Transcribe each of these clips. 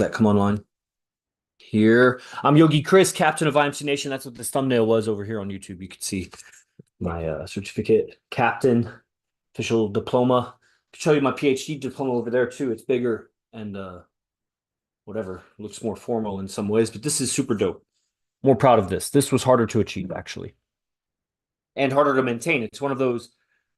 that come online. Here, I'm Yogi Chris, captain of IMC Nation. That's what this thumbnail was over here on YouTube. You can see my certificate, captain, official diploma. I can show you my PhD diploma over there too. It's bigger and whatever, looks more formal in some ways, but this is super dope. More proud of this. This was harder to achieve actually, and harder to maintain. It's one of those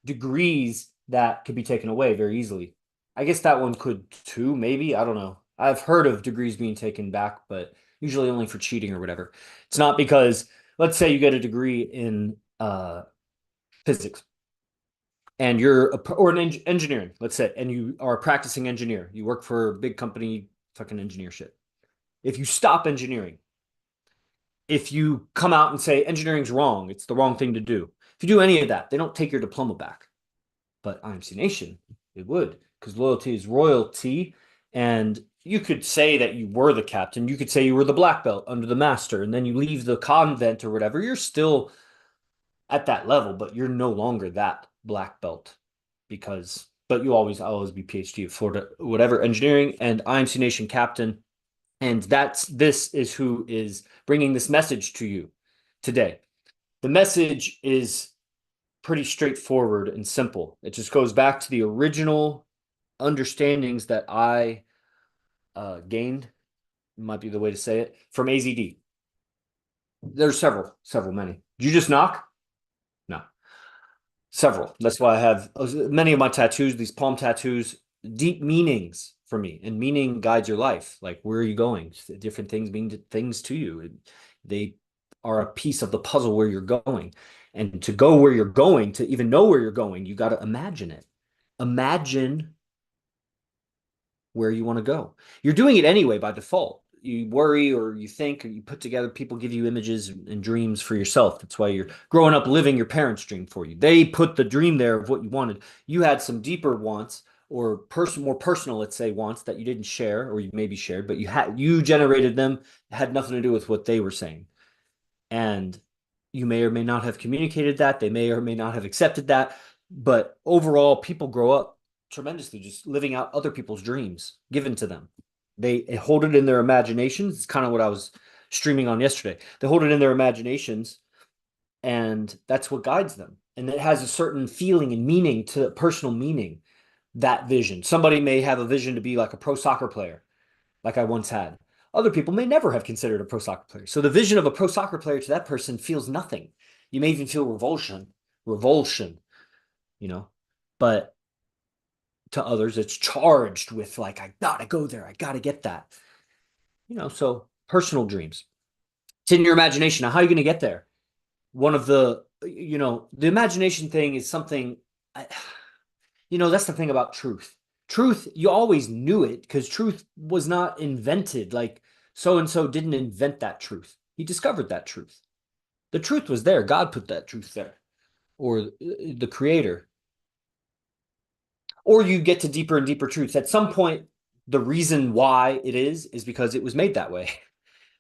degrees that could be taken away very easily. I guess that one could too, maybe. I don't know. I've heard of degrees being taken back, but usually only for cheating or whatever. It's not because, let's say you get a degree in physics and or an engineering, let's say, and you are a practicing engineer. You work for a big company, fucking engineer shit. If you stop engineering, if you come out and say engineering's wrong, it's the wrong thing to do. If you do any of that, they don't take your diploma back. But IMC Nation, it would, because loyalty is royalty. And you could say that you were the captain. You could say you were the black belt under the master, and then you leave the convent or whatever. You're still at that level, but you're no longer that black belt but I'll always be PhD of Florida, whatever, engineering, and IMC Nation captain. And this is who is bringing this message to you today. The message is pretty straightforward and simple. It just goes back to the original understandings that I gained, might be the way to say it, from AZD. There's several, many. Did you just knock? No. Several. That's why I have many of my tattoos, these palm tattoos, deep meanings for me, and meaning guides your life. Like, where are you going? Different things mean things to you. They are a piece of the puzzle where you're going. And to go where you're going, to even know where you're going, you got to imagine it. Imagine where you want to go. You're doing it anyway by default. You worry or you think or you put together, people give you images and dreams for yourself. That's why you're growing up living your parents' dream for you. They put the dream there of what you wanted. You had some deeper wants or more personal, let's say, wants that you didn't share, or you maybe shared, but you generated them. It had nothing to do with what they were saying. And you may or may not have communicated that. They may or may not have accepted that. But overall, people grow up tremendously just living out other people's dreams given to them. They hold it in their imaginations. It's kind of what I was streaming on yesterday. They hold it in their imaginations, and that's what guides them. And it has a certain feeling and meaning, to personal meaning, that vision. Somebody may have a vision to be like a pro soccer player, like I once had. Other people may never have considered a pro soccer player. So the vision of a pro soccer player to that person feels nothing. You may even feel revulsion, but to others, it's charged with like, I gotta go there. I gotta get that. So personal dreams. It's in your imagination. Now, how are you going to get there? One of the imagination thing is something, that's the thing about truth. Truth, you always knew it because truth was not invented. Like, so-and-so didn't invent that truth. He discovered that truth. The truth was there. God put that truth there, or the creator. Or you get to deeper and deeper truths. At some point, the reason why it is because it was made that way.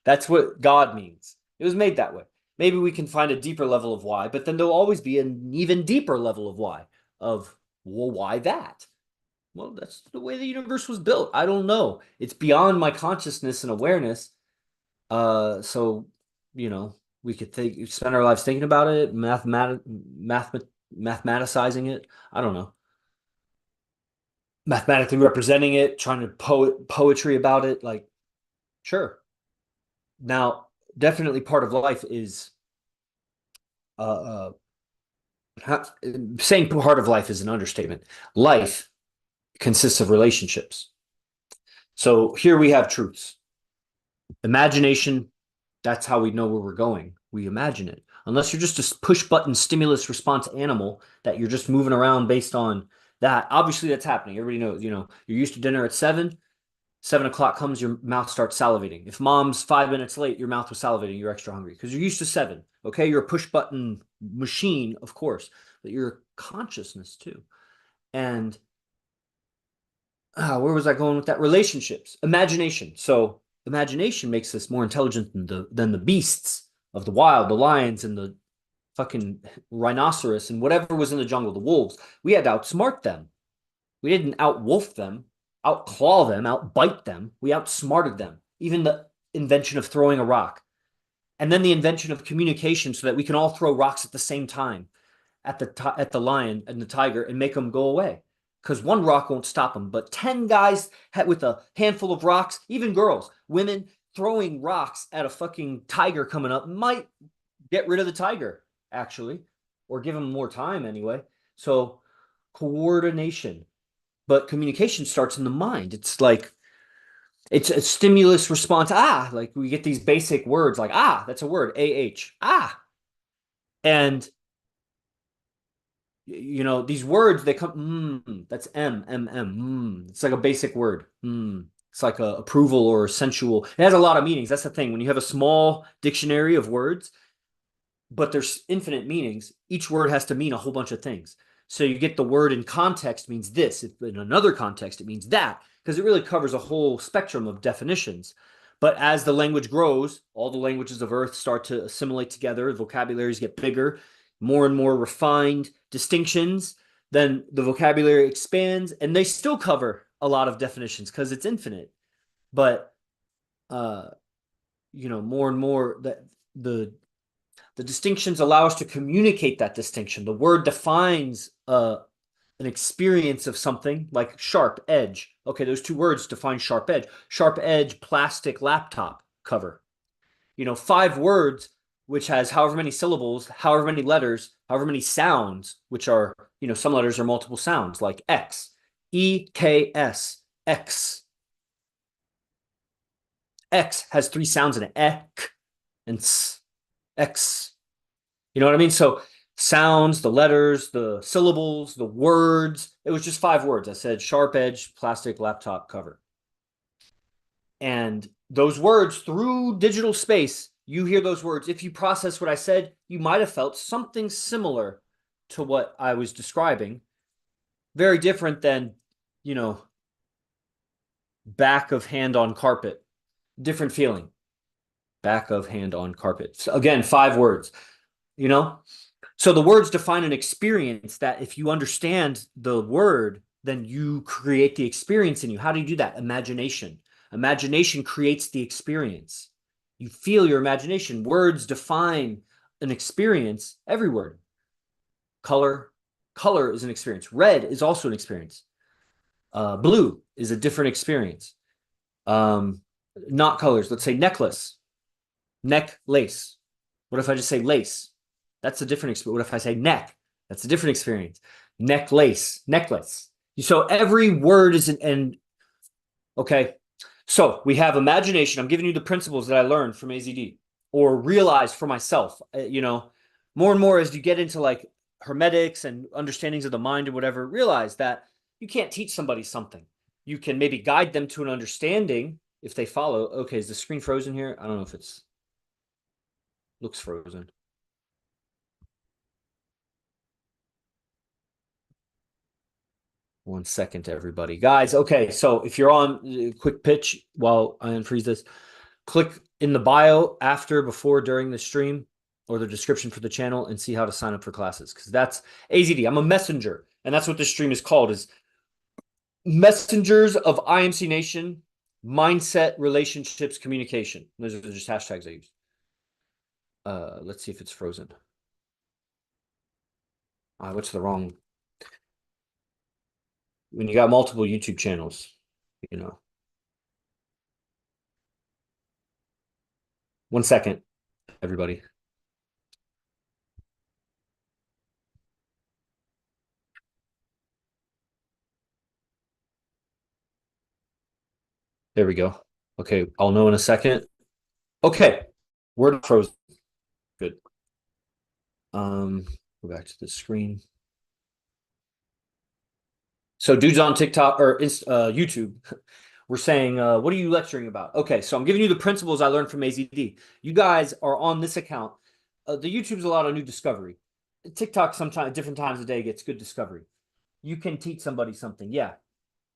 That's what God means. It was made that way. Maybe we can find a deeper level of why, but then there'll always be an even deeper level of why. Well, why that? Well, that's the way the universe was built. I don't know. It's beyond my consciousness and awareness. So, we could spend our lives thinking about it, mathematicizing it. I don't know. Mathematically representing it, trying to poetry about it. Like, sure. Now, definitely part of life is saying part of life is an understatement. Life consists of relationships. So here we have truths. Imagination, that's how we know where we're going. We imagine it. Unless you're just a push button stimulus response animal that you're just moving around based on that. Obviously, that's happening. Everybody knows, you're used to dinner at 7. 7 o'clock comes, your mouth starts salivating. If mom's 5 minutes late, your mouth was salivating. You're extra hungry because you're used to 7. Okay, you're a push button machine, of course, but you're a consciousness too. And where was I going with that? Relationships, imagination. So imagination makes us more intelligent than the beasts of the wild, the lions and the fucking rhinoceros and whatever was in the jungle, the wolves. We had to outsmart them. We didn't outwolf them. outclaw them, outbite them. We outsmarted them. Even the invention of throwing a rock. And then the invention of communication so that we can all throw rocks at the same time at the lion and the tiger and make them go away. Because one rock won't stop them, but 10 guys with a handful of rocks, even girls, women throwing rocks at a fucking tiger coming up might get rid of the tiger, actually, or give him more time anyway. So coordination. But communication starts in the mind. It's like it's a stimulus response. Like we get these basic words like that's a word. And these words, they come, that's M. It's like a basic word. It's like a approval or sensual. It has a lot of meanings. That's the thing. When you have a small dictionary of words, but there's infinite meanings, each word has to mean a whole bunch of things. So you get the word in context means this. If in another context, it means that, because it really covers a whole spectrum of definitions. But as the language grows, all the languages of Earth start to assimilate together, vocabularies get bigger, more and more refined distinctions, then the vocabulary expands, and they still cover a lot of definitions because it's infinite. But more and more that the distinctions allow us to communicate that distinction. The word defines an experience of something, like sharp edge. Okay, those two words define sharp edge. Sharp edge, plastic laptop cover. 5 words, which has however many syllables, however many letters, however many sounds, which are, some letters are multiple sounds, like X, E-K-S, X. X has 3 sounds in it, ek and s, X. You know what I mean? So sounds, the letters, the syllables, the words. It was just 5 words. I said sharp edge, plastic laptop cover. And those words through digital space, you hear those words. If you process what I said, you might have felt something similar to what I was describing. Very different than, back of hand on carpet. Different feeling. Back of hand on carpet. So again, 5 words, So the words define an experience that if you understand the word, then you create the experience in you. How do you do that? Imagination. Imagination creates the experience. You feel your imagination. Words define an experience. Every word. Color is an experience. Red is also an experience. Blue is a different experience. Not colors. Let's say necklace. Necklace. What if I just say lace? That's a different experience. What if I say neck? That's a different experience. Necklace. So every word is okay. So we have imagination. I'm giving you the principles that I learned from AZD or realized for myself. More and more as you get into like hermetics and understandings of the mind and whatever, realize that you can't teach somebody something. You can maybe guide them to an understanding if they follow. Okay, is the screen frozen here? I don't know if looks frozen. One second, everybody. Guys, okay, so if you're on quick pitch while I unfreeze this, click in the bio after, before, during the stream or the description for the channel and see how to sign up for classes, because that's AZD. I'm a messenger, and that's what this stream is called, is Messengers of IMC Nation, Mindset, Relationships, Communication. Those are just hashtags I use. Let's see if it's frozen. What's the wrong... When you got multiple YouTube channels, 1 second, everybody. There we go. Okay, I'll know in a second. Okay, we're frozen. Good. Go back to the screen. So dudes on TikTok or YouTube, we're saying, what are you lecturing about? Okay, so I'm giving you the principles I learned from AZD. You guys are on this account. The YouTube's a lot of new discovery. TikTok sometimes, different times of day, gets good discovery. You can teach somebody something. Yeah,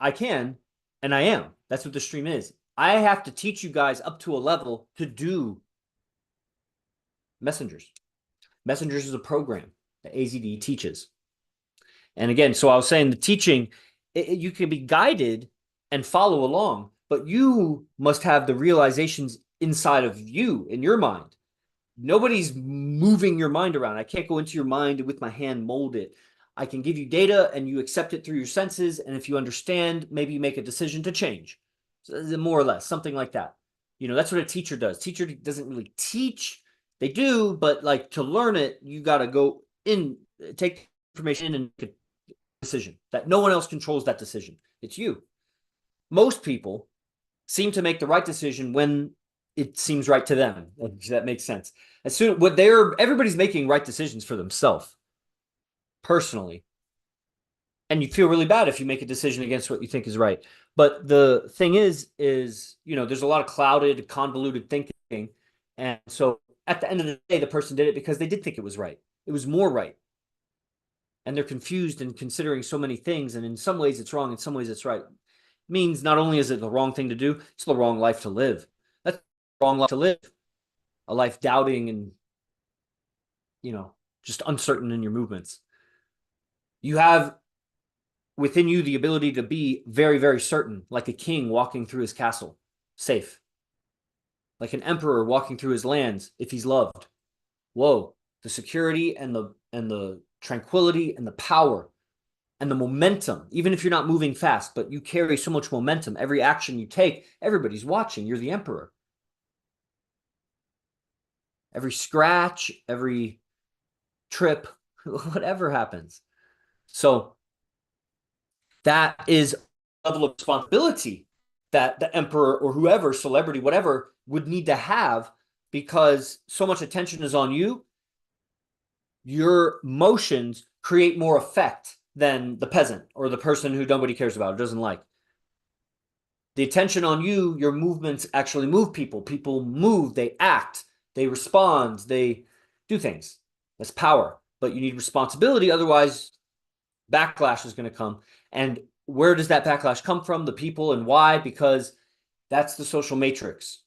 I can, and I am. That's what the stream is. I have to teach you guys up to a level to do messengers. Messengers is a program that AZD teaches. And again, so I was saying the teaching, you can be guided and follow along. But you must have the realizations inside of you in your mind. Nobody's moving your mind around. I can't go into your mind with my hand, mold it. I can give you data and you accept it through your senses. And if you understand, maybe you make a decision to change, more or less, something like that. That's what a teacher does. Teacher doesn't really teach. They do, but like to learn it, you got to go in, take information in and make a decision that no one else controls that decision. It's you. Most people seem to make the right decision when it seems right to them. If that makes sense. As soon what everybody's making right decisions for themselves personally. And you feel really bad if you make a decision against what you think is right. But the thing is, there's a lot of clouded, convoluted thinking. And so at the end of the day, the person did it because they did think it was right. It was more right. And they're confused and considering so many things. And in some ways it's wrong. In some ways it's right. It means not only is it the wrong thing to do, it's the wrong life to live. That's the wrong life to live. A life doubting and, just uncertain in your movements. You have within you the ability to be very, very certain, like a king walking through his castle, safe. Like an emperor walking through his lands, if he's loved. Whoa, the security and the tranquility and the power and the momentum, even if you're not moving fast, but you carry so much momentum. Every action you take, everybody's watching. You're the emperor. Every scratch, every trip, whatever happens. So that is a level of responsibility that the emperor or whoever, celebrity, whatever, would need to have, because so much attention is on you. Your motions create more effect than the peasant or the person who nobody cares about or doesn't like. The attention on you, your movements actually move people. People move, they act, they respond, they do things. That's power. But you need responsibility. Otherwise, backlash is going to come. And where does that backlash come from? The people, and why? Because that's the social matrix.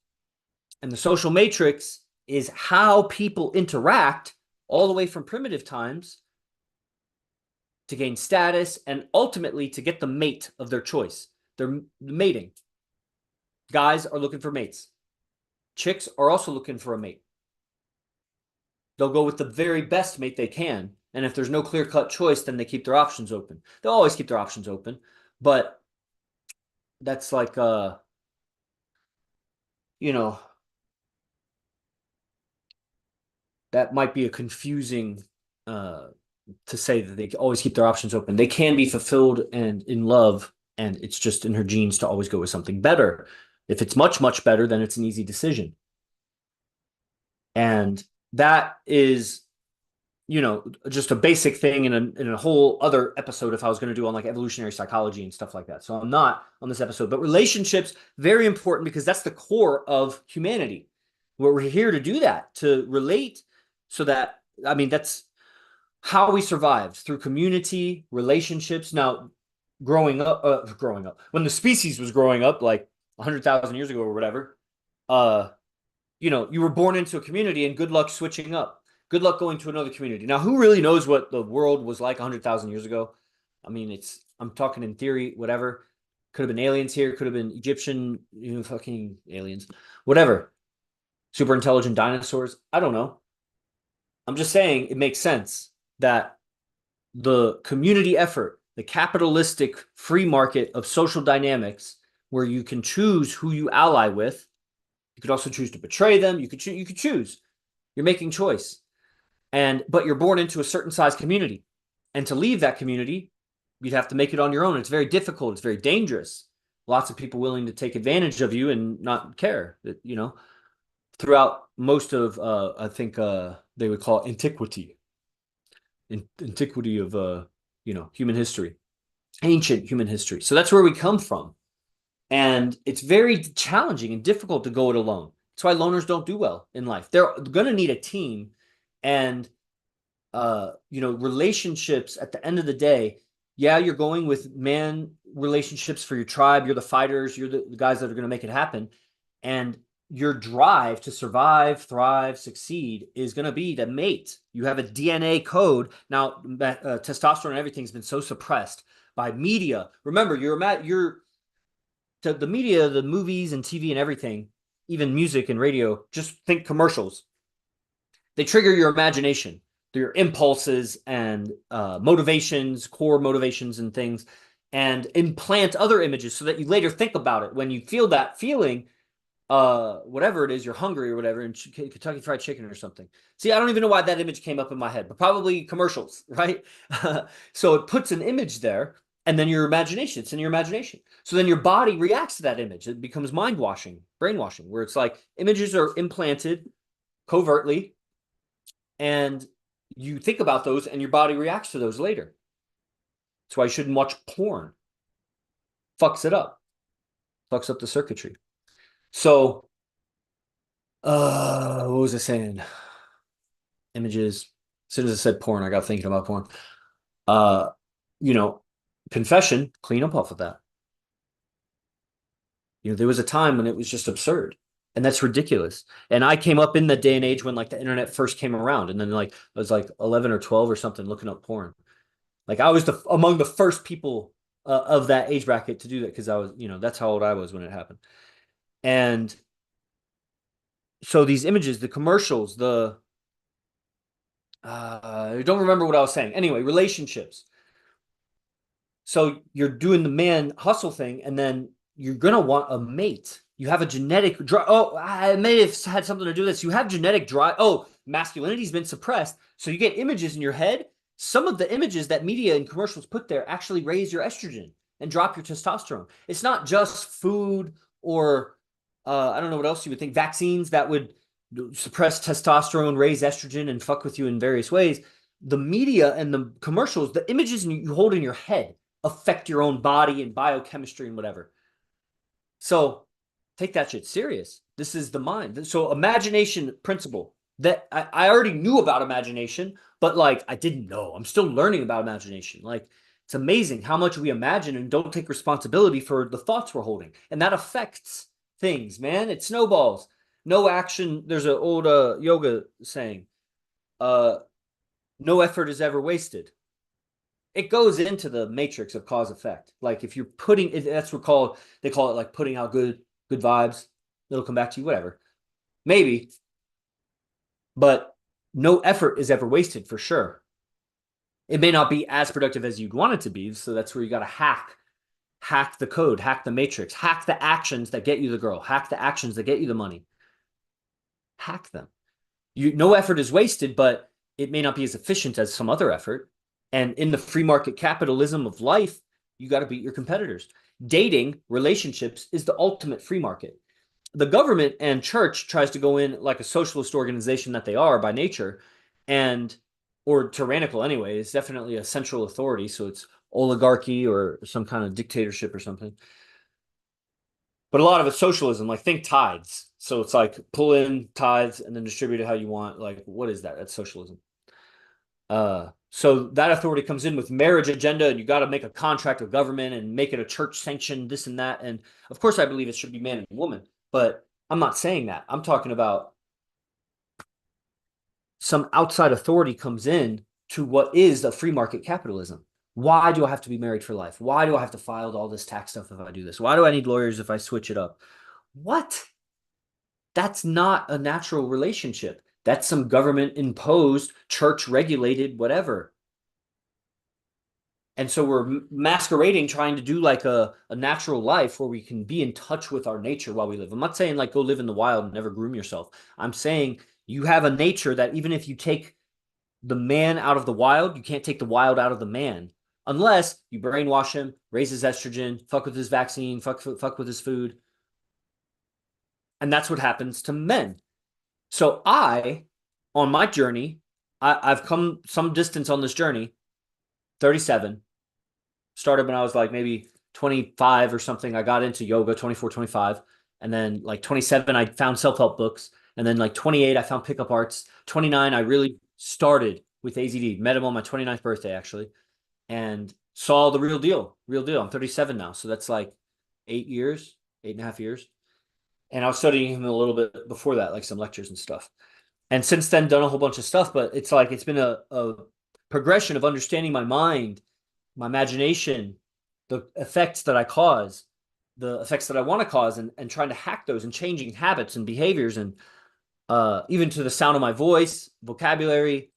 And the social matrix is how people interact all the way from primitive times to gain status and ultimately to get the mate of their choice. They're mating. Guys are looking for mates. Chicks are also looking for a mate. They'll go with the very best mate they can. And if there's no clear-cut choice, then they keep their options open. They'll always keep their options open. But that's like, that might be a confusing to say that they always keep their options open. They can be fulfilled and in love, and it's just in her genes to always go with something better. If it's much, much better, then it's an easy decision. And that is, just a basic thing in a whole other episode if I was going to do on like evolutionary psychology and stuff like that. So I'm not on this episode, but relationships, very important, because that's the core of humanity. We're here to do that, to relate, so that, that's how we survived, through community, relationships. Now, growing up, when the species was growing up, like 100,000 years ago or whatever, you were born into a community, and good luck switching up. Good luck going to another community. Now, who really knows what the world was like 100,000 years ago? I'm talking in theory, whatever. Could have been aliens here, could have been Egyptian, fucking aliens, whatever. Super intelligent dinosaurs. I don't know. I'm just saying it makes sense that the community effort, the capitalistic free market of social dynamics, where you can choose who you ally with. You could also choose to betray them. You could choose. You're making choice. But you're born into a certain size community. And to leave that community, you'd have to make it on your own. It's very difficult. It's very dangerous. Lots of people willing to take advantage of you and not care, throughout most of, I think they would call it antiquity. Antiquity of, human history, ancient human history. So that's where we come from. And it's very challenging and difficult to go it alone. That's why loners don't do well in life. They're going to need a team. And, relationships at the end of the day, yeah, you're going with man relationships for your tribe. You're the fighters. You're the guys that are going to make it happen. And your drive to survive, thrive, succeed is going to be to mate. You have a DNA code. Now, testosterone and everything's been so suppressed by media. Remember, to the media, the movies and TV and everything, even music and radio, just think commercials. They trigger your imagination, your impulses and motivations, core motivations and things, and implant other images so that you later think about it. When you feel that feeling, whatever it is, you're hungry or whatever, and Kentucky Fried Chicken or something. See, I don't even know why that image came up in my head, but probably commercials, right? So it puts an image there, and then your imagination, it's in your imagination. So then your body reacts to that image. It becomes mind washing, brainwashing, where it's like images are implanted covertly, and you think about those, and your body reacts to those later. That's why you shouldn't watch porn. Fucks it up. Fucks up the circuitry. So, what was I saying? Images. As soon as I said porn, I got thinking about porn. Uh, you know, confession, clean up off of that. There was a time when it was just absurd, and that's ridiculous. And I came up in the day and age when like the internet first came around, and then like I was like 11 or 12 or something looking up porn. Like I was among the first people of that age bracket to do that because I was, that's how old I was when it happened. And so these images, the commercials, I don't remember what I was saying. Anyway, relationships. So you're doing the man hustle thing, and then you're gonna want a mate. You have a genetic drive. Oh, I may have had something to do with this. You have genetic drive. Oh, masculinity's been suppressed, so you get images in your head. Some of the images that media and commercials put there actually raise your estrogen and drop your testosterone. It's not just food or I don't know what else you would think. Vaccines that would suppress testosterone, raise estrogen, and fuck with you in various ways. The media and the commercials, the images you hold in your head affect your own body and biochemistry and whatever. So take that shit serious. This is the mind. So imagination principle that I already knew about imagination, but like I didn't know. I'm still learning about imagination. Like it's amazing how much we imagine and don't take responsibility for the thoughts we're holding. And that affects things, man. It snowballs. No action. There's an old yoga saying, no effort is ever wasted. It goes into the matrix of cause effect. Like if you're putting it, that's what they call it like putting out good vibes. It'll come back to you, whatever. Maybe. But no effort is ever wasted for sure. It may not be as productive as you'd want it to be. So that's where you got to hack the code, hack the matrix, hack the actions that get you the girl, hack the actions that get you the money. Hack them. No effort is wasted, but it may not be as efficient as some other effort. And in the free market capitalism of life, you got to beat your competitors. Dating, relationships is the ultimate free market. The government and church tries to go in like a socialist organization that they are by nature, and or tyrannical anyway. It's definitely a central authority, so it's oligarchy or some kind of dictatorship or something. But a lot of it's socialism, like think tides. So it's like pull in tides and then distribute it how you want. Like, what is that? That's socialism. So that authority comes in with marriage agenda, and you got to make a contract with government and make it a church sanctioned this and that. And of course, I believe it should be man and woman, but I'm not saying that. I'm talking about some outside authority comes in to what is the free market capitalism. Why do I have to be married for life? Why do I have to file all this tax stuff if I do this? Why do I need lawyers if I switch it up? What? That's not a natural relationship. That's some government imposed, church regulated, whatever. And so we're masquerading, trying to do like a natural life where we can be in touch with our nature while we live. I'm not saying like go live in the wild and never groom yourself. I'm saying you have a nature that even if you take the man out of the wild, you can't take the wild out of the man unless you brainwash him, raise his estrogen, fuck with his vaccine, fuck with his food. And that's what happens to men. So on my journey, I've come some distance on this journey, 37. Started when I was like maybe 25 or something. I got into yoga, 24, 25. And then like 27, I found self-help books. And then like 28, I found pickup arts. 29, I really started with AZD. Met him on my 29th birthday, actually. And saw the real deal. Real deal. I'm 37 now. So that's like 8.5 years. And I was studying him a little bit before that, like some lectures and stuff. And since then, done a whole bunch of stuff. But it's like it's been a progression of understanding my mind, my imagination, the effects that I cause, the effects that I want to cause, and trying to hack those and changing habits and behaviors, and even to the sound of my voice, vocabulary,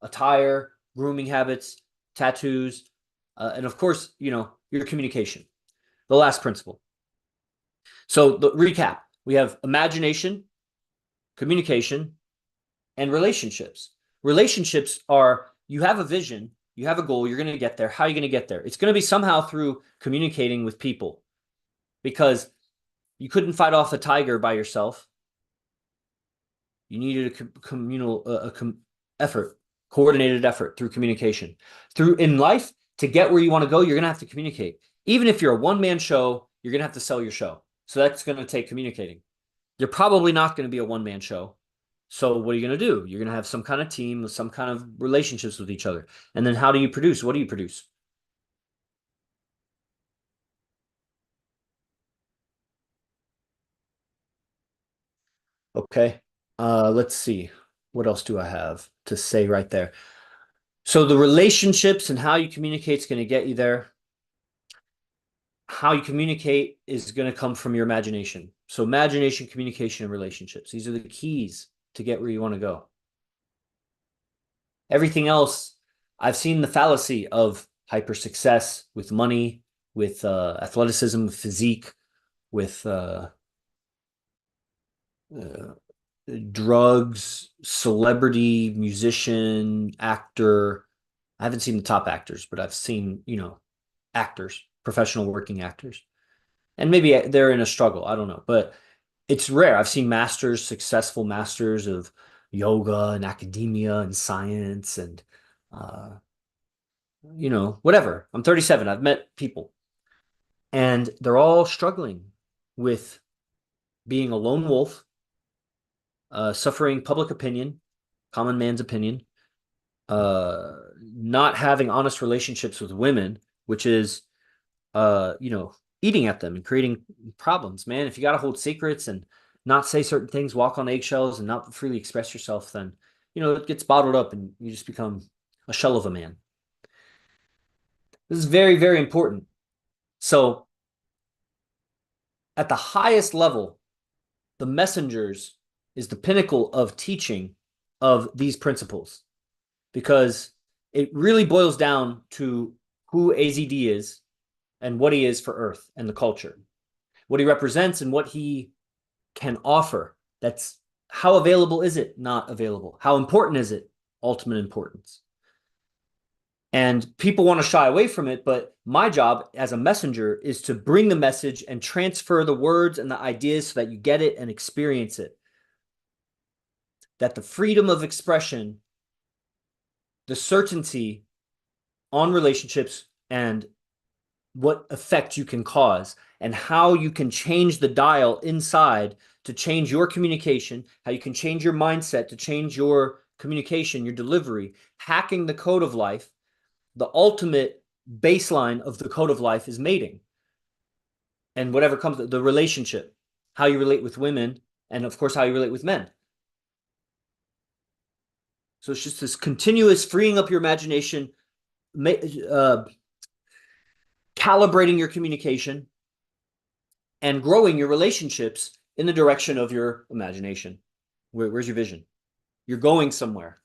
attire, grooming habits, tattoos, and of course, your communication. The last principle. So the recap, we have imagination, communication, and relationships. Relationships are, you have a vision, you have a goal, you're going to get there. How are you going to get there? It's going to be somehow through communicating with people, because you couldn't fight off a tiger by yourself. You needed a communal effort, coordinated effort through communication. In life, to get where you want to go, you're going to have to communicate. Even if you're a one-man show, you're going to have to sell your show. So that's going to take communicating. You're probably not going to be a one-man show. So what are you going to do? You're going to have some kind of team with some kind of relationships with each other. And then how do you produce? What do you produce? Okay. Let's see. What else do I have to say right there? So the relationships and how you communicate is going to get you there. How you communicate is going to come from your imagination. So imagination, communication, and relationships. These are the keys to get where you want to go. Everything else, I've seen the fallacy of hyper success with money, with athleticism, with physique, with drugs, celebrity, musician, actor. I haven't seen the top actors, but I've seen, actors, professional working actors. And maybe they're in a struggle. I don't know. But it's rare. I've seen successful masters of yoga and academia and science and, whatever. I'm 37. I've met people. And they're all struggling with being a lone wolf, suffering public opinion, common man's opinion, not having honest relationships with women, which is, eating at them and creating problems, man. If you got to hold secrets and not say certain things, walk on eggshells and not freely express yourself, then, it gets bottled up and you just become a shell of a man. This is very, very important. So at the highest level, the messengers is the pinnacle of teaching of these principles, because it really boils down to who AZD is and what he is for Earth and the culture, what he represents and what he can offer. That's how available is it? Not available. How important is it? Ultimate importance. And people want to shy away from it, but my job as a messenger is to bring the message and transfer the words and the ideas so that you get it and experience it. That the freedom of expression, the certainty on relationships and what effect you can cause and how you can change the dial inside to change your communication, how you can change your mindset to change your communication, your delivery, hacking the code of life. The ultimate baseline of the code of life is mating. And whatever comes, the relationship, how you relate with women, and of course, how you relate with men. So it's just this continuous freeing up your imagination, calibrating your communication, and growing your relationships in the direction of your imagination. Where's your vision? You're going somewhere.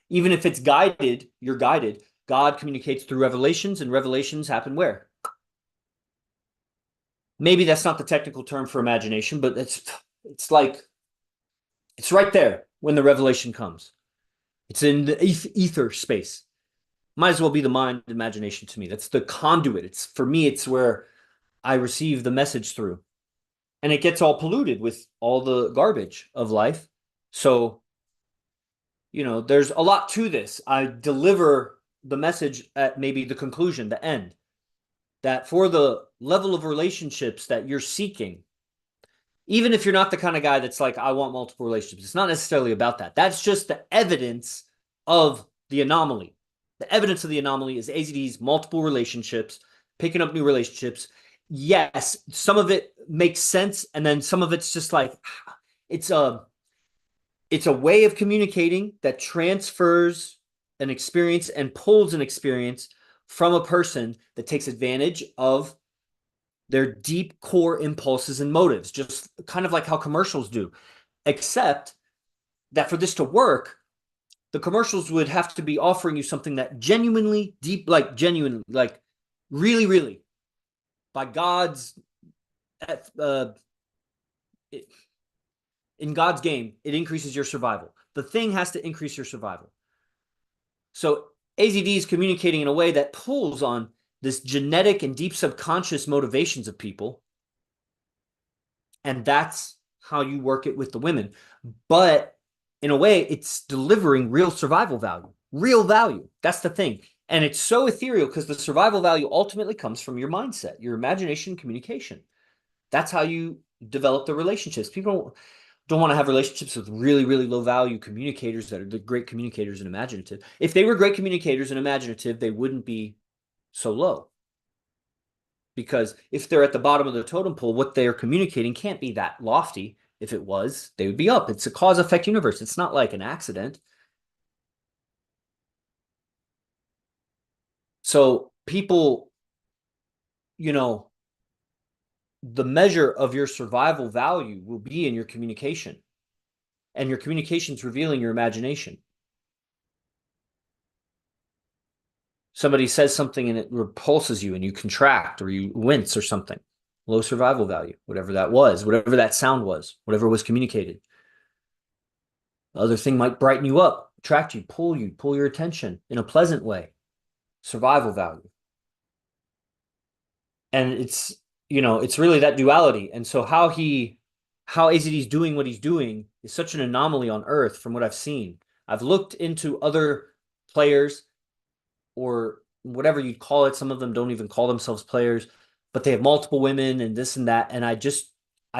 Even if it's guided, you're guided. God communicates through revelations, and revelations happen where? Maybe that's not the technical term for imagination, but it's like, it's right there when the revelation comes. It's in the ether space. Might as well be the mind imagination to me. That's the conduit. For me, it's where I receive the message through. And it gets all polluted with all the garbage of life. So, there's a lot to this. I deliver the message at maybe the conclusion, the end, that for the level of relationships that you're seeking, even if you're not the kind of guy that's like, I want multiple relationships, it's not necessarily about that. That's just the evidence of the anomaly. The evidence of the anomaly is AZD's multiple relationships, picking up new relationships. Yes, some of it makes sense, and then some of it's just like, it's a way of communicating that transfers an experience and pulls an experience from a person that takes advantage of their deep core impulses and motives, just kind of like how commercials do. Except that for this to work, the commercials would have to be offering you something that genuinely deep, like genuine, like really, really, by God's, uh, in God's game, it increases your survival. The thing has to increase your survival. So AZD is communicating in a way that pulls on this genetic and deep subconscious motivations of people. And that's how you work it with the women. But in a way, it's delivering real survival value, real value. That's the thing. And it's so ethereal because the survival value ultimately comes from your mindset, your imagination, communication. That's how you develop the relationships. People don't want to have relationships with really, really low value communicators that are the great communicators and imaginative. If they were great communicators and imaginative, they wouldn't be so low. Because if they're at the bottom of the totem pole, what they are communicating can't be that lofty. If it was, they would be up. It's a cause effect universe. It's not like an accident. So people, you know, the measure of your survival value will be in your communication. And your communication is revealing your imagination. Somebody says something and it repulses you and you contract or you wince or something. Low survival value, whatever that was, whatever that sound was, whatever was communicated. The other thing might brighten you up, attract you, pull your attention in a pleasant way. Survival value. And it's, it's really that duality. And so how AZD is doing what he's doing is such an anomaly on Earth from what I've seen. I've looked into other players or whatever you'd call it. Some of them don't even call themselves players, but they have multiple women and this and that. And I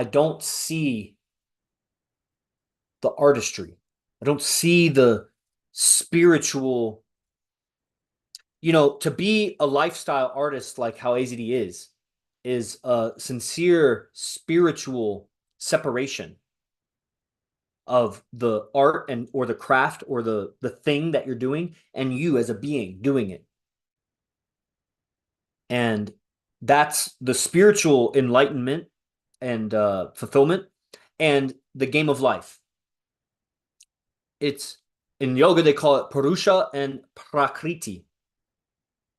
don't see the artistry. I don't see the spiritual, to be a lifestyle artist like how AZD is a sincere spiritual separation of the art and or the craft or the thing that you're doing and you as a being doing it. And that's the spiritual enlightenment and fulfillment and the game of life. It's in yoga, they call it Purusha and Prakriti,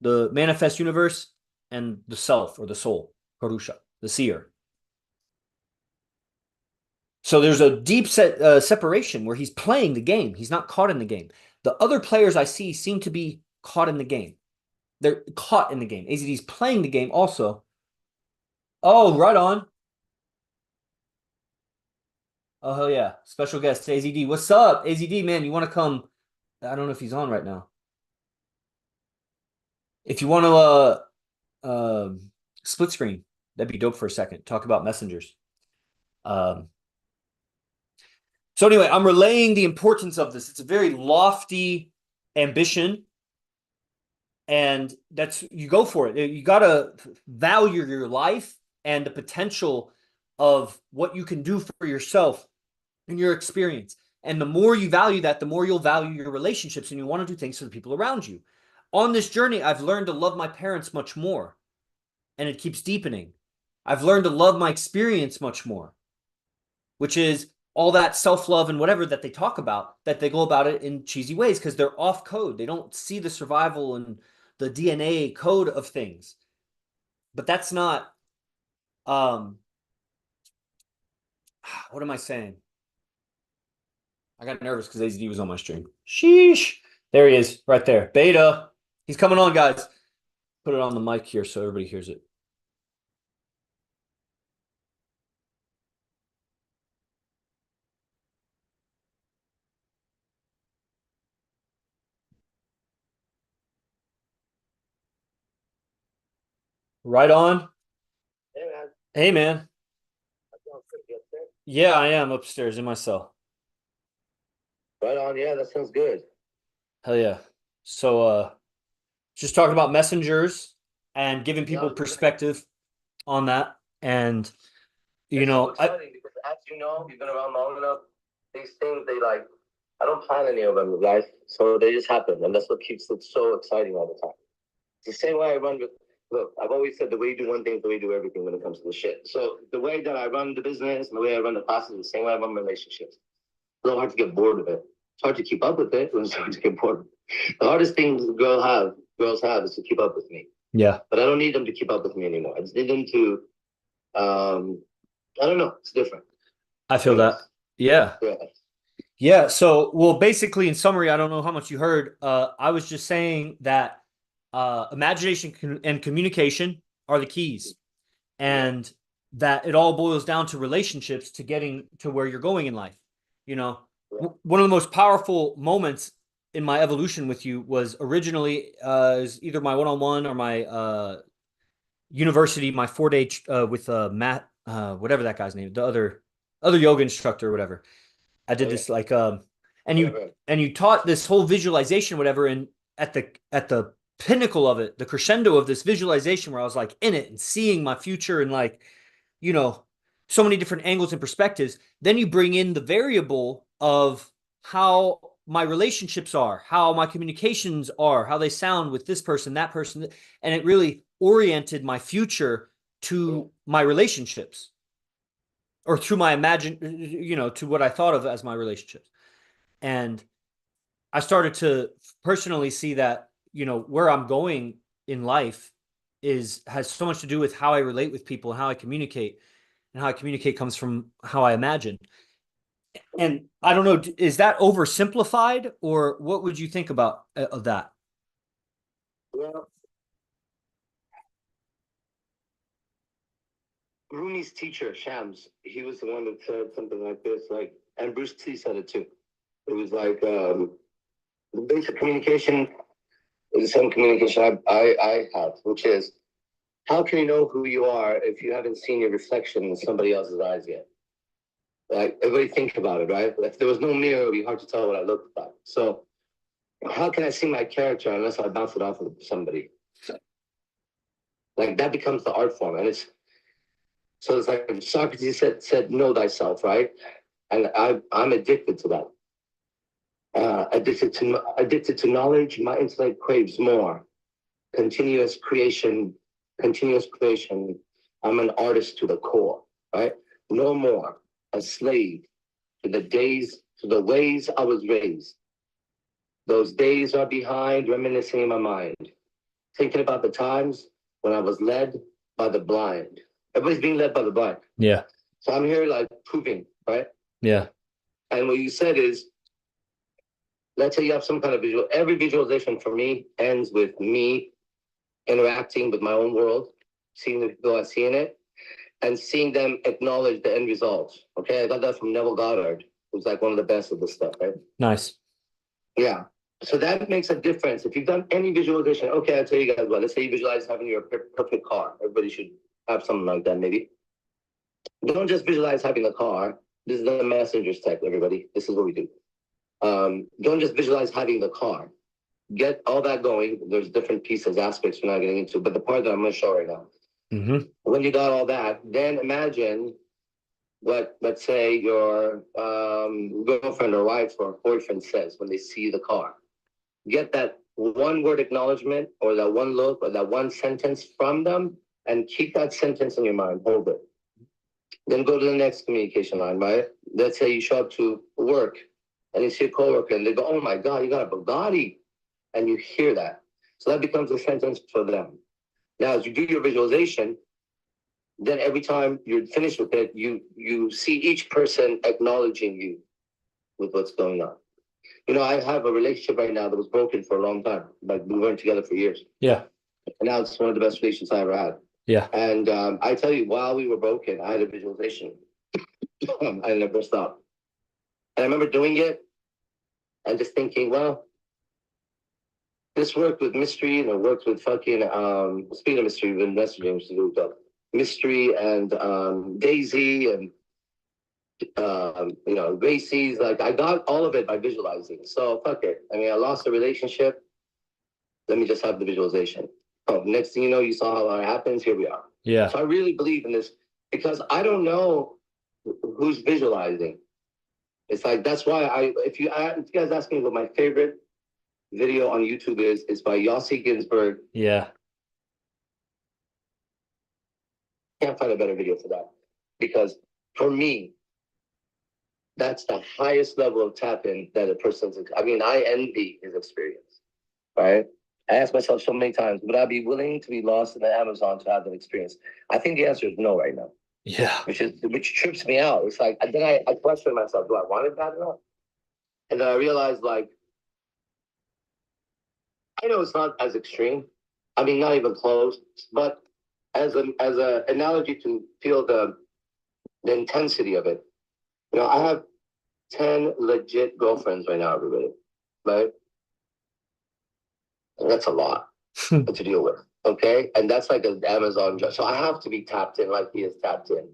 the manifest universe and the self or the soul, Purusha, the seer. So there's a deep separation where he's playing the game. He's not caught in the game. The other players I see seem to be caught in the game. They're caught in the game. AZD's playing the game also. Oh, right on. Oh, hell yeah. Special guest, AZD. What's up? AZD, man, you want to come? I don't know if he's on right now. If you want to split screen, that'd be dope for a second. Talk about messengers. So anyway, I'm relaying the importance of this. It's a very lofty ambition. And you go for it. You got to value your life and the potential of what you can do for yourself and your experience. And the more you value that, the more you'll value your relationships and you want to do things for the people around you. On this journey, I've learned to love my parents much more, and it keeps deepening. I've learned to love my experience much more, which is all that self-love and whatever that they talk about, that they go about it in cheesy ways because they're off code. They don't see the survival and the DNA code of things. But that's not, what am I saying? I got nervous because AZD was on my stream. Sheesh. There he is, right there. Beta. He's coming on, guys. Put it on the mic here so everybody hears it. Right on. Hey, man. Hey, man. Upstairs? Yeah, I am upstairs in my cell. Right on. Yeah, that sounds good. Hell yeah. So, just talking about messengers and giving people Yeah. perspective on that. And, It's so exciting because, as you know, you've been around long enough. These things, I don't plan any of them in life, so they just happen, and that's what keeps it so exciting all the time. It's the same way I run with look, I've always said the way you do one thing is the way you do everything when it comes to the shit. So the way that I run the business and the way I run the classes is the same way I run my relationships. It's a little hard to get bored of it. It's hard to keep up with it. It's hard to get bored. The hardest thing girls have is to keep up with me. Yeah. But I don't need them to keep up with me anymore. I just need them to, I don't know. It's different. I feel that. Yeah. Yeah. Yeah. So, well, basically, in summary, I don't know how much you heard. I was just saying that imagination and communication are the keys, and that it all boils down to relationships to getting to where you're going in life. You know, one of the most powerful moments in my evolution with you was originally is either my one-on-one or my university, my 4-day with Matt, whatever that guy's name, the other yoga instructor or whatever. I did this like and you taught this whole visualization, whatever, and at the pinnacle of it, the crescendo of this visualization where I was like in it and seeing my future and like, you know, so many different angles and perspectives. Then you bring in the variable of how my relationships are, how my communications are, how they sound with this person, that person, and it really oriented my future to my relationships, or through my to what I thought of as my relationships. And I started to personally see that, where I'm going in life has so much to do with how I relate with people and how I communicate. And how I communicate comes from how I imagine. And I don't know, is that oversimplified, or what would you think about of that? Well, Rumi's teacher, Shams, he was the one that said something like this, like, and Bruce T said it too. It was like the basic communication is the same communication I have, which is, how can you know who you are if you haven't seen your reflection in somebody else's eyes yet? Like, everybody think about it, right? If there was no mirror, it would be hard to tell what I looked like. So how can I see my character unless I bounce it off of somebody? Like, that becomes the art form. And it's like Socrates said, know thyself, right? And I'm addicted to that. Addicted to knowledge. My intellect craves more. Continuous creation. I'm an artist to the core, right? No more a slave to the ways I was raised. Those days are behind, reminiscing in my mind, thinking about the times when I was led by the blind. Everybody's being led by the blind. Yeah. So I'm here like proving, right? Yeah. And what you said is, let's say you have some kind of visual. Every visualization for me ends with me interacting with my own world, seeing the people I see in it, and seeing them acknowledge the end results. Okay, I got that from Neville Goddard, who's like one of the best of this stuff, right? Nice. Yeah. So that makes a difference. If you've done any visualization, okay, I'll tell you guys what. Let's say you visualize having your perfect car. Everybody should have something like that, maybe. Don't just visualize having a car. This is the messenger's tech, everybody. This is what we do. Don't just visualize having the car. Get all that going. There's different pieces, aspects we're not getting into, but the part that I'm going to show right now. Mm-hmm. When you got all that, then imagine what, let's say, your girlfriend or wife or boyfriend says when they see the car. Get that one word acknowledgement or that one look or that one sentence from them, and keep that sentence in your mind. Hold it. Then go to the next communication line, right? Let's say you show up to work and you see a coworker and they go, oh my God, you got a Bugatti. And you hear that. So that becomes a sentence for them. Now, as you do your visualization, then every time you're finished with it, you see each person acknowledging you with what's going on. I have a relationship right now that was broken for a long time. Like, we weren't together for years. Yeah. And now it's one of the best relationships I ever had. Yeah. And I tell you, while we were broken, I had a visualization. I never stopped. And I remember doing it and just thinking, well, this worked with Mystery and it worked with fucking, speaking of Mystery, we've been messaging, which is really up. Mystery and Daisy and, Gracie's. Like, I got all of it by visualizing. So fuck it. I mean, I lost a relationship. Let me just have the visualization. Oh, next thing you know, you saw how it happens. Here we are. Yeah. So I really believe in this because I don't know who's visualizing. It's like, that's why if you guys ask me what my favorite video on YouTube is by Yossi Ginsburg. Yeah. Can't find a better video for that. Because for me, that's the highest level of tap in that a person's. I mean, I envy his experience, right? I ask myself so many times, would I be willing to be lost in the Amazon to have that experience? I think the answer is no right now. Yeah. Which trips me out. It's like then I question myself, do I want it bad enough? And then I realized like I know it's not as extreme. I mean, not even close, but as a analogy to feel the intensity of it. You know, I have 10 legit girlfriends right now, everybody. Right? And that's a lot to deal with. Okay. And that's like an Amazon job. So I have to be tapped in like he is tapped in.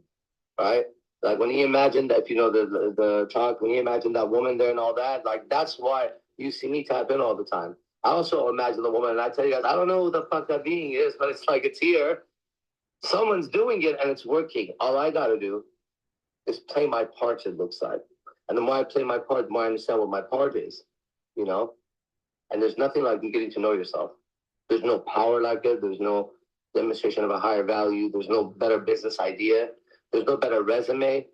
Right? Like when he imagined that, if you know the talk, when he imagined that woman there and all that, like that's why you see me tap in all the time. I also imagine the woman, and I tell you guys, I don't know who the fuck that being is, but it's like it's here. Someone's doing it and it's working. All I gotta do is play my part, it looks like. And the more I play my part, the more I understand what my part is, you know? And there's nothing like getting to know yourself. There's no power like it. There's no demonstration of a higher value. There's no better business idea. There's no better resume.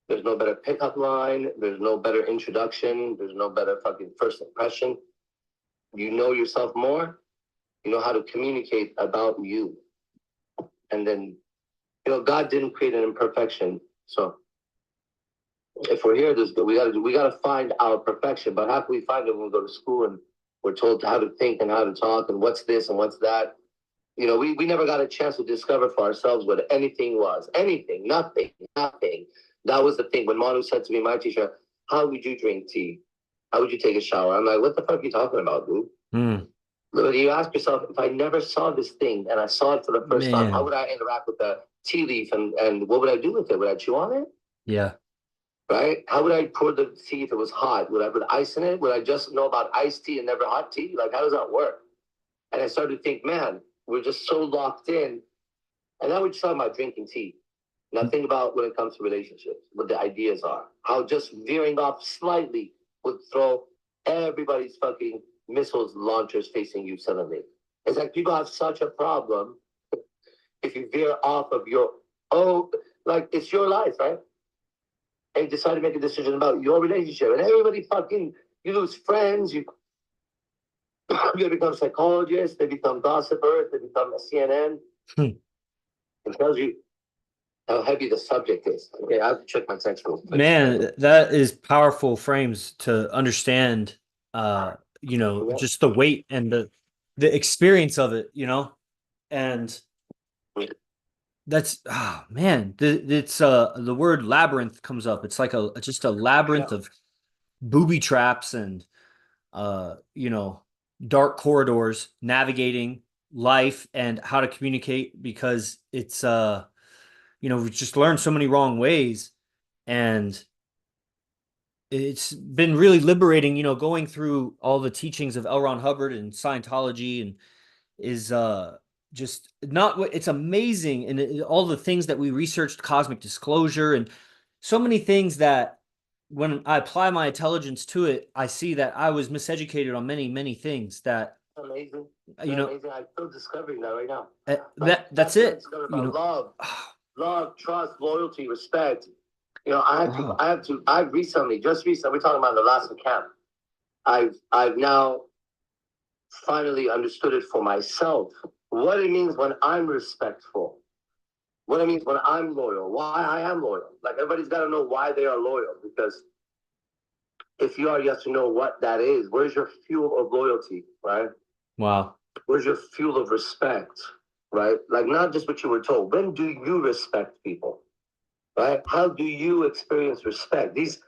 There's no better pickup line. There's no better introduction. There's no better fucking first impression. You know yourself more. You know how to communicate about you. And then, you know, God didn't create an imperfection. So if we're here, we gotta find our perfection. But how can we find it when we go to school and we're told how to think and how to talk and what's this and what's that? You know, we never got a chance to discover for ourselves what anything was. Anything, nothing. That was the thing. When Manu said to me, my teacher, how would you drink tea? How would you take a shower? I'm like, what the fuck are you talking about, dude? But you ask yourself, if I never saw this thing and I saw it for the first time, how would I interact with the tea leaf and what would I do with it? Would I chew on it? Yeah. Right? How would I pour the tea if it was hot? Would I put ice in it? Would I just know about iced tea and never hot tea? Like, how does that work? And I started to think, man, we're just so locked in. And now we're just talking about drinking tea. Now think about when it comes to relationships, what the ideas are. How just veering off slightly would throw everybody's fucking missiles launchers facing you suddenly. It's like people have such a problem if you veer off of your own, like it's your life, right? And you decide to make a decision about your relationship. And everybody fucking, you lose friends, you become psychologists, they become gossipers, they become a CNN. It tells you how heavy the subject is. Okay, I have to check my text real quick. Man, that is powerful frames to understand you know, just the weight and the experience of it, you know? And that's man, it's the word labyrinth comes up. It's like just a labyrinth of booby traps and you know, dark corridors, navigating life and how to communicate because it's you know, we've just learned so many wrong ways and it's been really liberating, you know, going through all the teachings of L. Ron Hubbard and Scientology and is just not what it's amazing and all the things that we researched, cosmic disclosure and so many things that when I apply my intelligence to it, I see that I was miseducated on many things that amazing. you know amazing. I'm still discovering that right now. that's it. You know, love, trust, loyalty, respect. You know, I've recently, we're talking about the last camp. I've now finally understood it for myself. What it means when I'm respectful. What it means when I'm loyal. Why I am loyal. Like everybody's got to know why they are loyal. Because if you are, you have to know what that is. Where's your fuel of loyalty, right? Wow. Where's your fuel of respect, right? Like not just what you were told. When do you respect people, right? How do you experience respect? These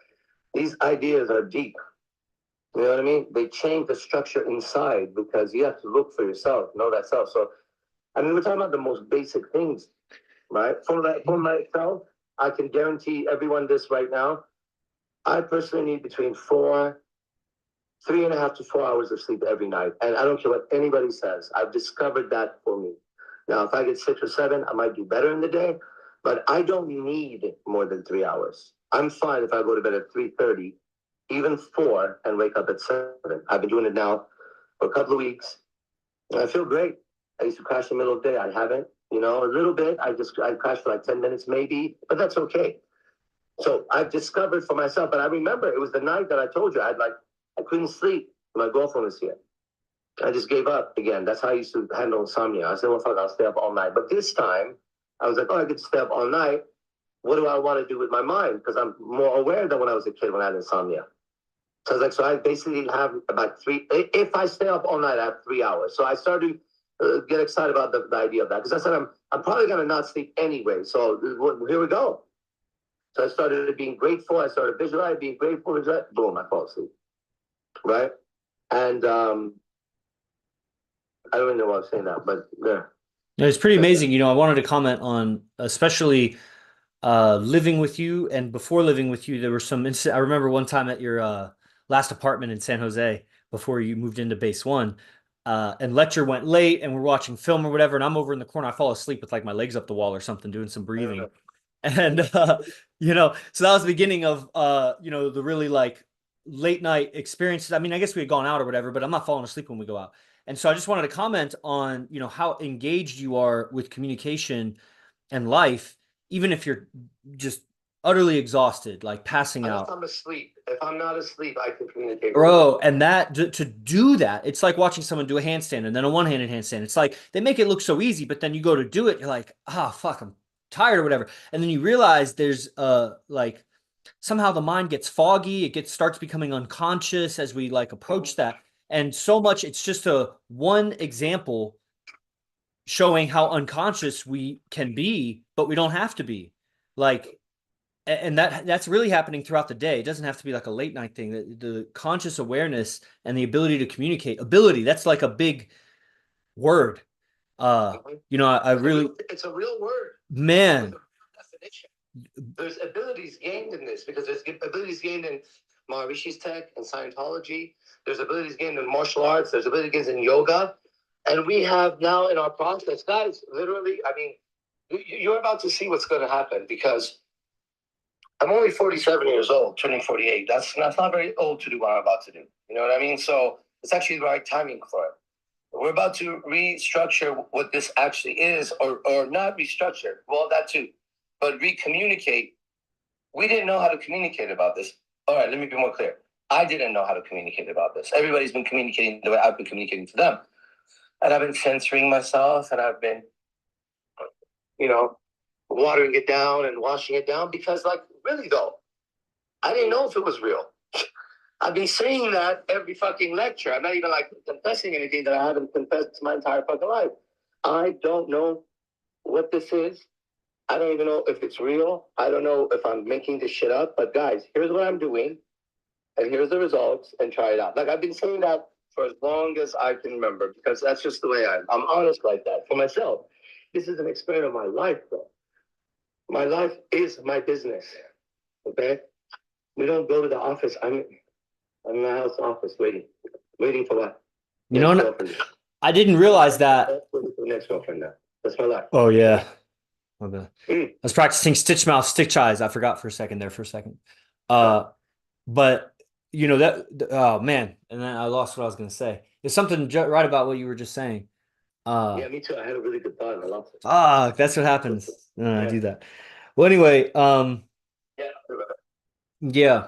ideas are deep. You know what I mean? They change the structure inside because you have to look for yourself, know that self. So, I mean, we're talking about the most basic things, right? For myself, I can guarantee everyone this right now. I personally need between 3.5 to 4 hours of sleep every night. And I don't care what anybody says. I've discovered that for me. Now, if I get 6 or 7, I might do better in the day, but I don't need more than 3 hours. I'm fine if I go to bed at 3:30, even 4, and wake up at 7. I've been doing it now for a couple of weeks, and I feel great. I used to crash in the middle of the day. I haven't. You know, a little bit. I crashed for like 10 minutes maybe, but that's okay. So I've discovered for myself, but I remember it was the night that I told you I couldn't sleep. My girlfriend was here. I just gave up again. That's how I used to handle insomnia. I said, well, fuck, I'll stay up all night. But this time, I was like, oh, I could stay up all night. What do I want to do with my mind? Because I'm more aware than when I was a kid when I had insomnia. So I was like, so I basically have about if I stay up all night, I have 3 hours. So I started to get excited about the idea of that. Because I said, I'm probably going to not sleep anyway. So here we go. So I started being grateful. I started visualizing, being grateful. Boom, I fall asleep. Right? And I don't even know why I'm saying that, but yeah. It's pretty amazing. I wanted to comment on especially living with you, and before living with you, there were some I remember one time at your last apartment in San Jose before you moved into base one, and lecture went late and we're watching film or whatever, and I'm over in the corner. I fall asleep with like my legs up the wall or something, doing some breathing. And so that was the beginning of the really like late night experiences. I mean, I guess we had gone out or whatever, but I'm not falling asleep when we go out. And so I just wanted to comment on, how engaged you are with communication and life, even if you're just utterly exhausted, like passing Unless out. I'm asleep. If I'm not asleep, I can communicate. Bro, and that to do that, it's like watching someone do a handstand and then a one-handed handstand. It's like they make it look so easy, but then you go to do it, you're like, fuck, I'm tired or whatever. And then you realize there's like somehow the mind gets foggy, starts becoming unconscious as we like approach that. And so much, it's just a one example showing how unconscious we can be, but we don't have to be. Like, and that's really happening throughout the day. It doesn't have to be like a late night thing. The conscious awareness and the ability to communicate, that's like a big word. I really, it's a real word, man. Definition. There's abilities gained in this because there's abilities gained in Maharishi's tech and Scientology. There's abilities gained in martial arts. There's abilities gained in yoga. And we have now in our process, guys, literally, I mean, you're about to see what's going to happen because I'm only 47 years old, turning 48. That's not very old to do what I'm about to do. You know what I mean? So it's actually the right timing for it. We're about to restructure what this actually is, or not restructure. Well, that too, but recommunicate. We didn't know how to communicate about this. All right, let me be more clear. I didn't know how to communicate about this. Everybody's been communicating the way I've been communicating to them. And I've been censoring myself, and I've been, watering it down and washing it down because, like, really though, I didn't know if it was real. I've been saying that every fucking lecture. I'm not even like confessing anything that I haven't confessed my entire fucking life. I don't know what this is. I don't even know if it's real. I don't know if I'm making this shit up. But guys, here's what I'm doing, and here's the results, and try it out. Like I've been saying that for as long as I can remember because that's just the way I'm honest like that for myself. This is an experiment of my life, bro. My life is my business. Okay? We don't go to the office. I'm in my house office waiting. Waiting for what? I didn't realize that. Next girlfriend now. That's my life. Oh yeah. I was practicing stitch mouth, stitch eyes. I forgot for a second. But oh man, and then I lost what I was gonna say. There's something right about what you were just saying. Yeah, me too. I had a really good thought and I lost it. That's what happens. I do that. Well, anyway, yeah.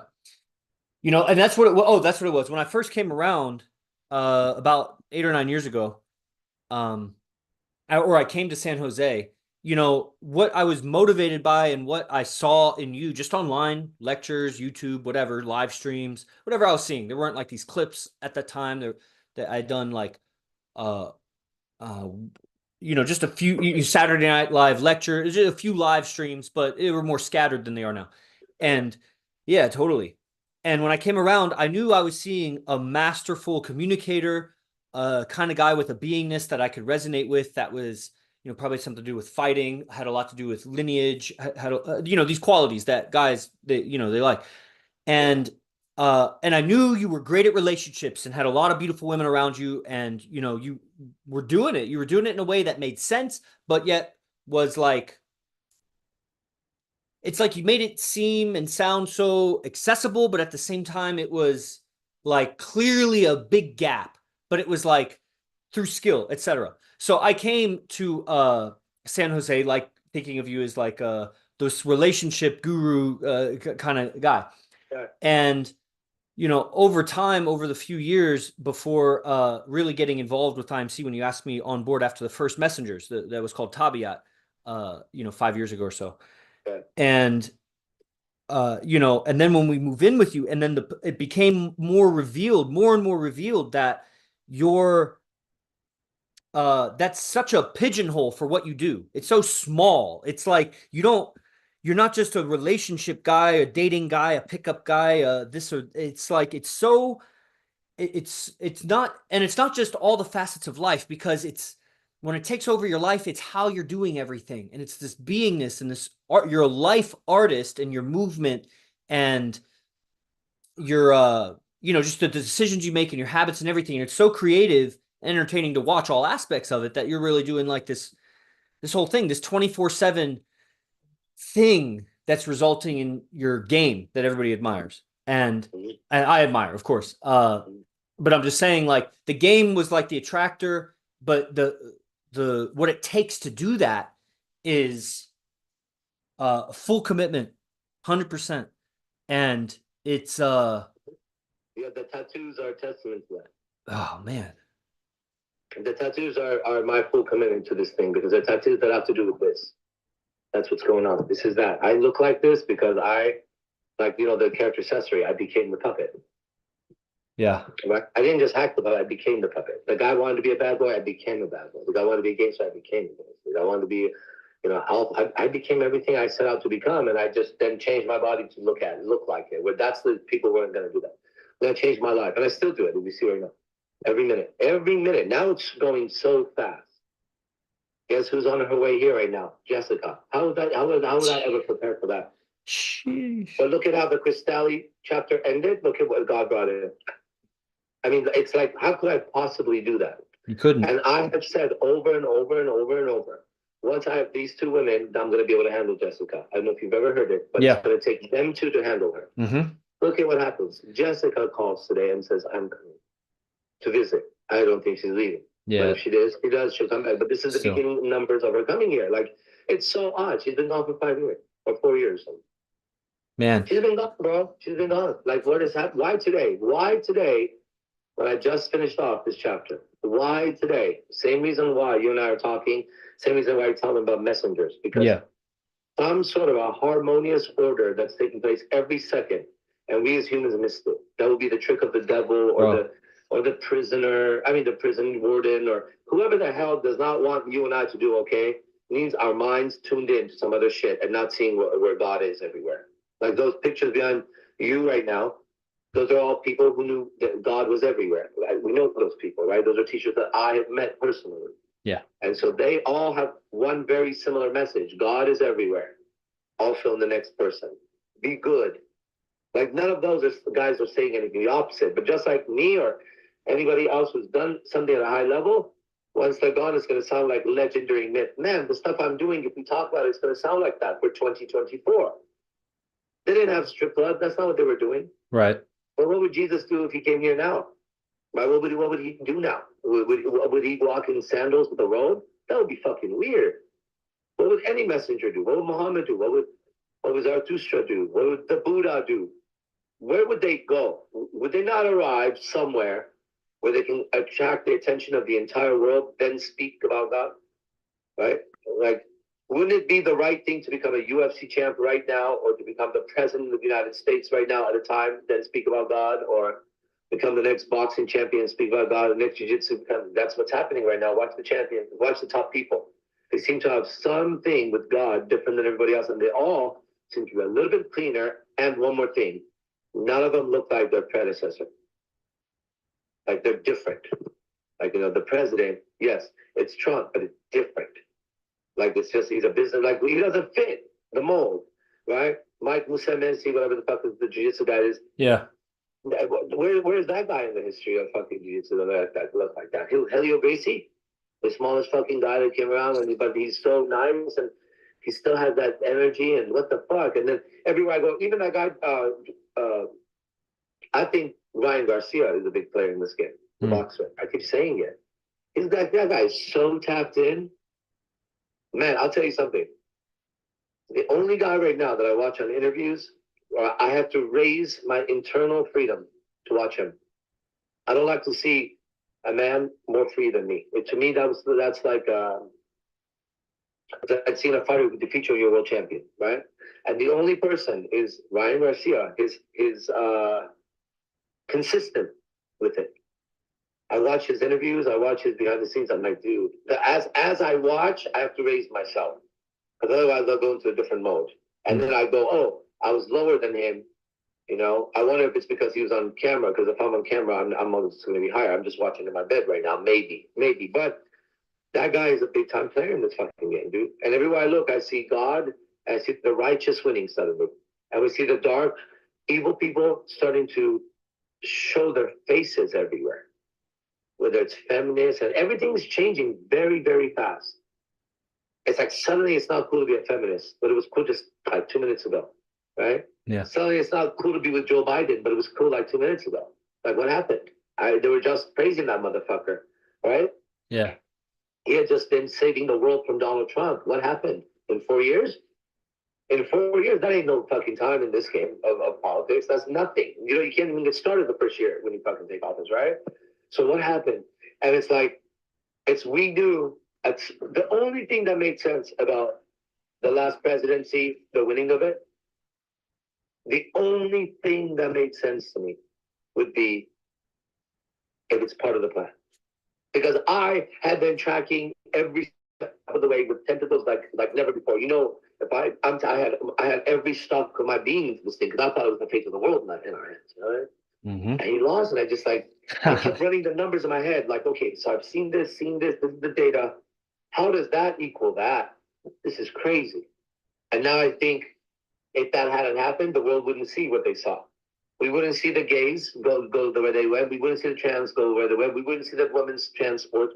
And that's what that's what it was. When I first came around, about 8 or 9 years ago, I came to San Jose, what I was motivated by and what I saw in you just online, lectures, YouTube, whatever, live streams, whatever I was seeing. There weren't like these clips at the time that I'd done like, just a few Saturday Night Live lectures, just a few live streams, but they were more scattered than they are now. And yeah, totally. And when I came around, I knew I was seeing a masterful communicator, kind of guy with a beingness that I could resonate with. That was, probably something to do with fighting, had a lot to do with lineage, had these qualities that guys they like. And I knew you were great at relationships and had a lot of beautiful women around you, and you were doing it. You were doing it in a way that made sense, but yet was like, it's like you made it seem and sound so accessible, but at the same time, it was like clearly a big gap, but it was like through skill, etc. So I came to San Jose, like thinking of you as like this relationship guru kind of guy. Yeah. And you know, over time, over the few years before really getting involved with IMC, when you asked me on board after the first messengers, that was called Tabiat, you know, 5 years ago or so. Yeah. And you know, and then when we move in with you, and then it became more revealed, more and more revealed that you're that's such a pigeonhole for what you do. It's so small. It's like you're not just a relationship guy, a dating guy, a pickup guy, this or it's like it's not, and it's not just all the facets of life, because it's when it takes over your life, it's how you're doing everything, and it's this beingness and this art. You're a life artist, and your movement and your you know, just the decisions you make and your habits and everything, and it's so creative and entertaining to watch all aspects of it, that you're really doing like this whole thing, this 24/7 thing that's resulting in your game that everybody admires, and I admire, of course. But I'm just saying, like, the game was like the attractor, but the what it takes to do that is full commitment, 100%. And it's Yeah, the tattoos are a testament to that. oh man. The tattoos are my full commitment to this thing, because they're tattoos that have to do with this. That's what's going on. This is that. I look like this because like, you know, the character Cesare, I became the puppet. Yeah. Right? I didn't just hack the puppet, I became the puppet. The guy wanted to be a bad boy, I became a bad boy. The guy wanted to be a gangster, I became a gangster. The guy wanted to be, you know, I became everything I set out to become, and I just then changed my body to look like it. Where that's the people weren't going to do that. I'm going to change my life, and I still do it. As we see right now, every minute. Now it's going so fast. Guess who's on her way here right now? Jessica. How would I ever prepare for that? Sheesh. But look at how the Cristalli chapter ended. Look at what God brought in. I mean, it's like, how could I possibly do that? You couldn't. And I have said over and over and over and over, once I have these two women, I'm going to be able to handle Jessica. I don't know if you've ever heard it, but Yeah. it's going to take them two to handle her. Mm-hmm. Look at what happens. Jessica calls today and says, I'm coming to visit. I don't think she's leaving. Yeah. But if she does, she'll come back. But this is the beginning numbers of her coming here. Like, it's so odd. She's been gone for 5 years or 4 years. Man. She's been gone, bro. She's been gone. Like, what is happening? Why today? Why today? When I just finished off this chapter. Why today? Same reason why you and I are talking. Same reason why I tell them about messengers. Because some sort of a harmonious order that's taking place every second, and we as humans missed it. That would be the trick of the devil or the prisoner. I mean, the prison warden or whoever the hell does not want you and I to do okay. Means our minds tuned in to some other shit and not seeing where God is everywhere. Like those pictures behind you right now. Those are all people who knew that God was everywhere. We know those people, right? Those are teachers that I have met personally. Yeah. And so they all have one very similar message. God is everywhere. Also in the next person. Be good. Like none of those guys are saying anything the opposite. But just like me or anybody else who's done something at a high level, once they're gone, it's going to sound like legendary myth. Man, the stuff I'm doing, if we talk about it, it's going to sound like that for 2024. They didn't have strip club. That's not what they were doing. Right. Well, what would Jesus do if he came here now? Right? What would he do now? Would he walk in sandals with a robe? That would be fucking weird. What would any messenger do? What would Muhammad do? What would Zarathustra do? What would the Buddha do? Where would they go? Would they not arrive somewhere where they can attract the attention of the entire world, then speak about God? Right? Like, wouldn't it be the right thing to become a UFC champ right now, or to become the president of the United States right now at a time, then speak about God, or become the next boxing champion and speak about God, the next jiu-jitsu? That's what's happening right now. Watch the champions, watch the top people. They seem to have something with God different than everybody else, and they all seem to be a little bit cleaner. And one more thing, none of them look like their predecessor. Like they're different. Like, you know, the president, yes, it's Trump, but it's different. Like it's just, he's a business, like he doesn't fit the mold, right? Mike Musemensi, whatever the fuck is the jiu-jitsu guy is. Yeah. Where's that guy in the history of fucking jiu-jitsu that look like that? Helio Gracie, the smallest fucking guy that came around, but he's so nice and he still has that energy, and what the fuck? And then everywhere I go, even that guy, I think Ryan Garcia is a big player in this game, the boxer. I keep saying it. That guy is so tapped in. Man, I'll tell you something. The only guy right now that I watch on interviews, or I have to raise my internal freedom to watch him. I don't like to see a man more free than me. To me, that's like I'd seen a fighter who defeat your world champion, right? And the only person is Ryan Garcia. His consistent with it. I watch his interviews. I watch his behind the scenes. I'm like, dude, as I watch, I have to raise myself because otherwise I'll go into a different mode. And then I go, oh, I was lower than him. You know, I wonder if it's because he was on camera. Because if I'm on camera, I'm always going to be higher. I'm just watching in my bed right now. Maybe. But that guy is a big time player in this fucking game, dude. And everywhere I look, I see God. I see the righteous winning suddenly, and we see the dark, evil people starting to show their faces everywhere. Whether it's feminists and everything's changing very, very fast. It's like suddenly it's not cool to be a feminist, but it was cool just like 2 minutes ago, right? Yeah. Suddenly it's not cool to be with Joe Biden, but it was cool like 2 minutes ago. Like what happened? They were just praising that motherfucker, right? Yeah. He had just been saving the world from Donald Trump. What happened in 4 years? In 4 years, that ain't no fucking time in this game of politics. That's nothing. You know, you can't even get started the first year when you fucking take office, right? So what happened? And it's like, we knew. It's the only thing that made sense about the last presidency, the winning of it. The only thing that made sense to me would be if it's part of the plan, because I had been tracking every step of the way with tentacles like never before. You know, if I had every stock of my being to this thing because I thought it was the fate of the world in our hands. You know? Mm-hmm. And he lost, and I just like I kept running the numbers in my head, like, okay, so I've seen this, this is the data. How does that equal that? This is crazy. And now I think if that hadn't happened, the world wouldn't see what they saw. We wouldn't see the gays go the way they went. We wouldn't see the trans go where they went. We wouldn't see the women's transport.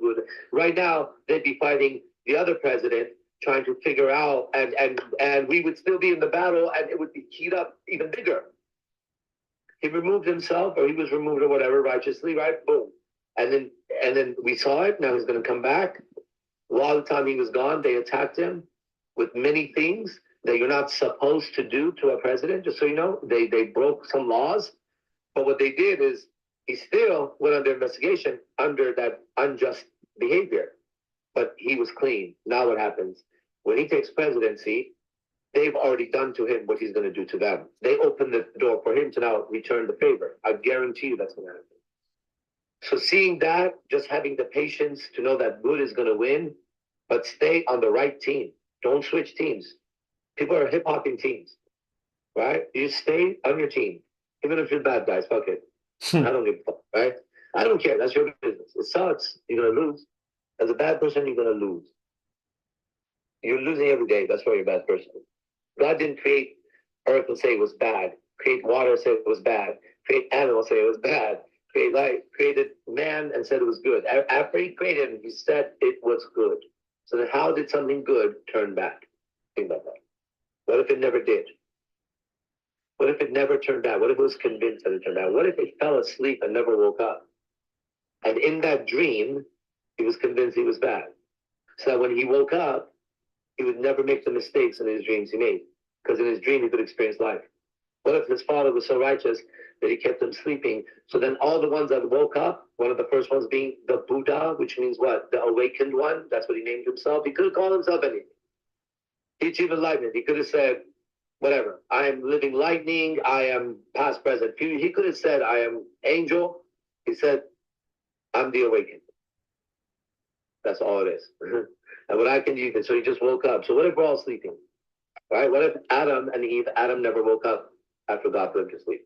Right now, they'd be fighting the other president, trying to figure out, and we would still be in the battle, and it would be keyed up even bigger. He removed himself, or he was removed, or whatever, righteously, right? Boom. And then we saw it. Now he's going to come back. While the time he was gone, they attacked him with many things that you're not supposed to do to a president, just so you know. They broke some laws. But what they did is he still went under investigation under that unjust behavior. But he was clean. Now what happens? When he takes presidency, they've already done to him what he's going to do to them. They open the door for him to now return the favor. I guarantee you that's going to happen. So seeing that, just having the patience to know that good is going to win, but stay on the right team. Don't switch teams. People are hip-hopping teams, right? You stay on your team. Even if you're bad guys, fuck it. I don't give a fuck, right? I don't care. That's your business. It sucks. You're going to lose. As a bad person, you're going to lose. You're losing every day. That's why you're a bad person. God didn't create earth and say it was bad. Create water and say it was bad. Create animals and say it was bad. Create light. Created man and said it was good. After he created him, he said it was good. So then how did something good turn back? Think about that. What if it never did? What if it never turned bad? What if it was convinced that it turned bad? What if it fell asleep and never woke up? And in that dream, he was convinced he was bad. So that when he woke up, he would never make the mistakes in his dreams he made. Because in his dream, he could experience life. What if his father was so righteous that he kept him sleeping? So then all the ones that woke up, one of the first ones being the Buddha, which means what? The awakened one. That's what he named himself. He could have called himself anything. He achieved enlightenment. He could have said, whatever. I am living lightning. I am past, present, future. He could have said, I am angel. He said, I'm the awakened. That's all it is. And what I can do, so he just woke up. So what if we're all sleeping? Right? What if Adam and Eve, Adam never woke up after God put him to sleep?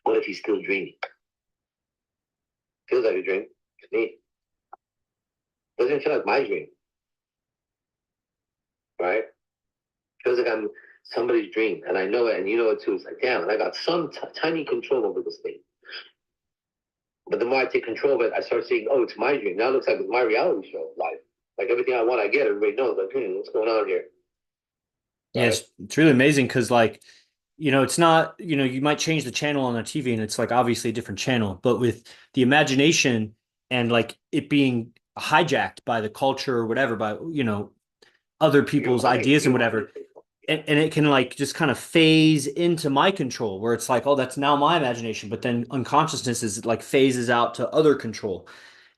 What if he's still dreaming? Feels like a dream to me. Doesn't feel like my dream. Right? Feels like I'm somebody's dream, and I know it, and you know it too. It's like, damn, and I got some tiny control over this thing. But the more I take control of it, I start seeing, oh, it's my dream. Now it looks like it's my reality show life. Like everything I want, I get. Everybody knows, like, what's going on here? Yeah, it's really amazing because, like, you know, it's not, you know, you might change the channel on a TV and it's like obviously a different channel, but with the imagination and like it being hijacked by the culture or whatever, by other people's ideas and whatever. And it can like just kind of phase into my control where it's like, oh, that's now my imagination, but then unconsciousness is like phases out to other control.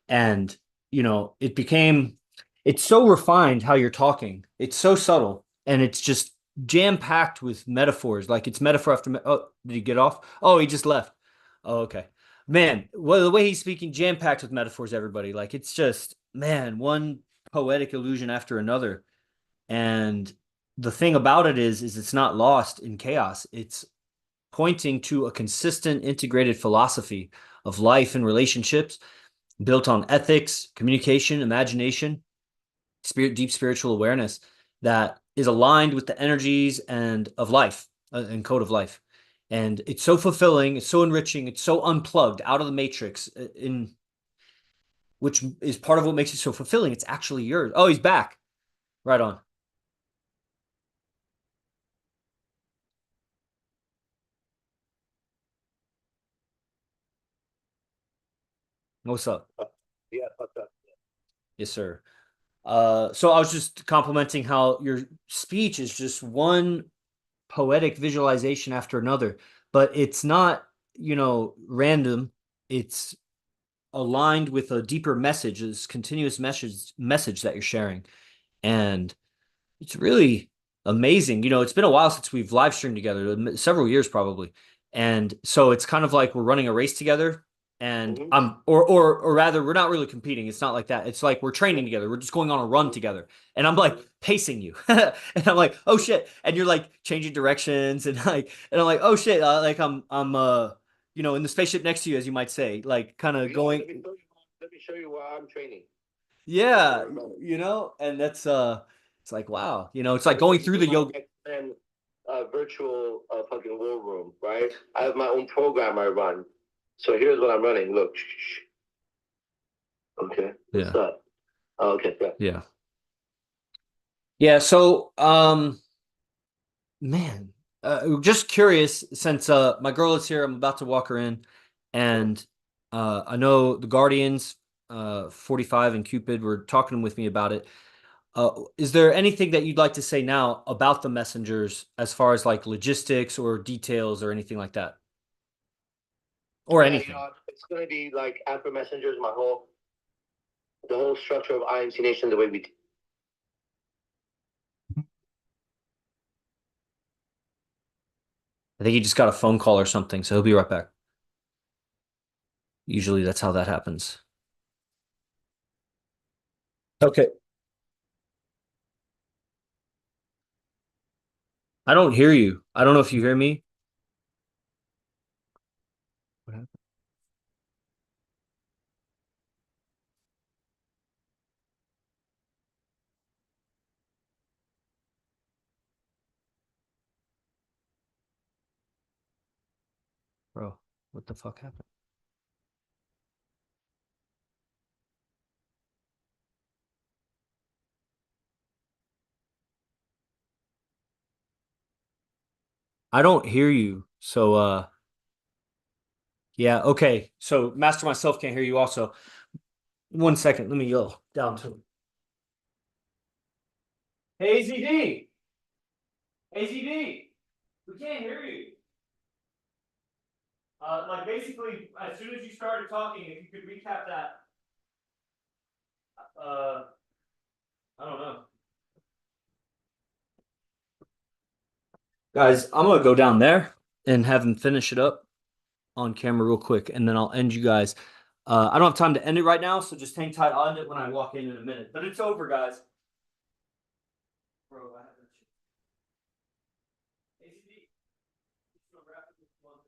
And it became, it's so refined how you're talking. It's so subtle and it's just jam packed with metaphors. Like it's metaphor after oh, did he get off? Oh, he just left. Oh, okay. Man, well, the way he's speaking, jam packed with metaphors, everybody. Like it's just, man, one poetic illusion after another. And the thing about it is it's not lost in chaos. It's pointing to a consistent integrated philosophy of life and relationships built on ethics, communication, imagination, deep spiritual awareness that is aligned with the energies and of life and code of life. And it's so fulfilling, it's so enriching, it's so unplugged out of the matrix in which is part of what makes it so fulfilling. It's actually yours. Oh, he's back. Right on. What's up? Yeah, fuck that. Yes, sir. So I was just complimenting how your speech is just one poetic visualization after another, but it's not, random. It's aligned with a deeper message, this continuous message that you're sharing. And it's really amazing. It's been a while since we've live streamed together, several years probably. And so it's kind of like we're running a race together. And or rather, we're not really competing. It's not like that. It's like we're training together. We're just going on a run together. And I'm like pacing you, and I'm like, oh shit. And you're like changing directions, and I'm like, oh shit. I'm in the spaceship next to you, as you might say, like kind of going. Let me show you where I'm training. Yeah, and that's it's like wow, it's like going through the yoga. And virtual fucking war room, right? I have my own program I run. So here's what I'm running. Look. Okay. What's Yeah. up? Oh, okay. Yeah. Yeah. Yeah, so man, just curious since my girl is here, I'm about to walk her in and I know the Guardians 45 and Cupid were talking with me about it. Is there anything that you'd like to say now about the messengers as far as like logistics or details or anything like that? Or Yeah, anything? it's gonna be like after messengers, the whole structure of IMC Nation, the way we. I think he just got a phone call or something, so he'll be right back. Usually that's how that happens. Okay. I don't hear you. I don't know if you hear me. What happened? Bro, what the fuck happened? I don't hear you. So yeah, okay. So Master myself can't hear you also. 1 second, let me yell down to him. Hey AZD! AZD! We can't hear you. Like basically, as soon as you started talking, if you could recap that, uh, I don't know. Guys, I'm gonna go down there and have him finish it up on camera real quick, and then I'll end you guys. I don't have time to end it right now, so just hang tight. I'll end it when I walk in a minute. But it's over, guys. Bro, I have that shit. ACD, just gonna wrap it with one.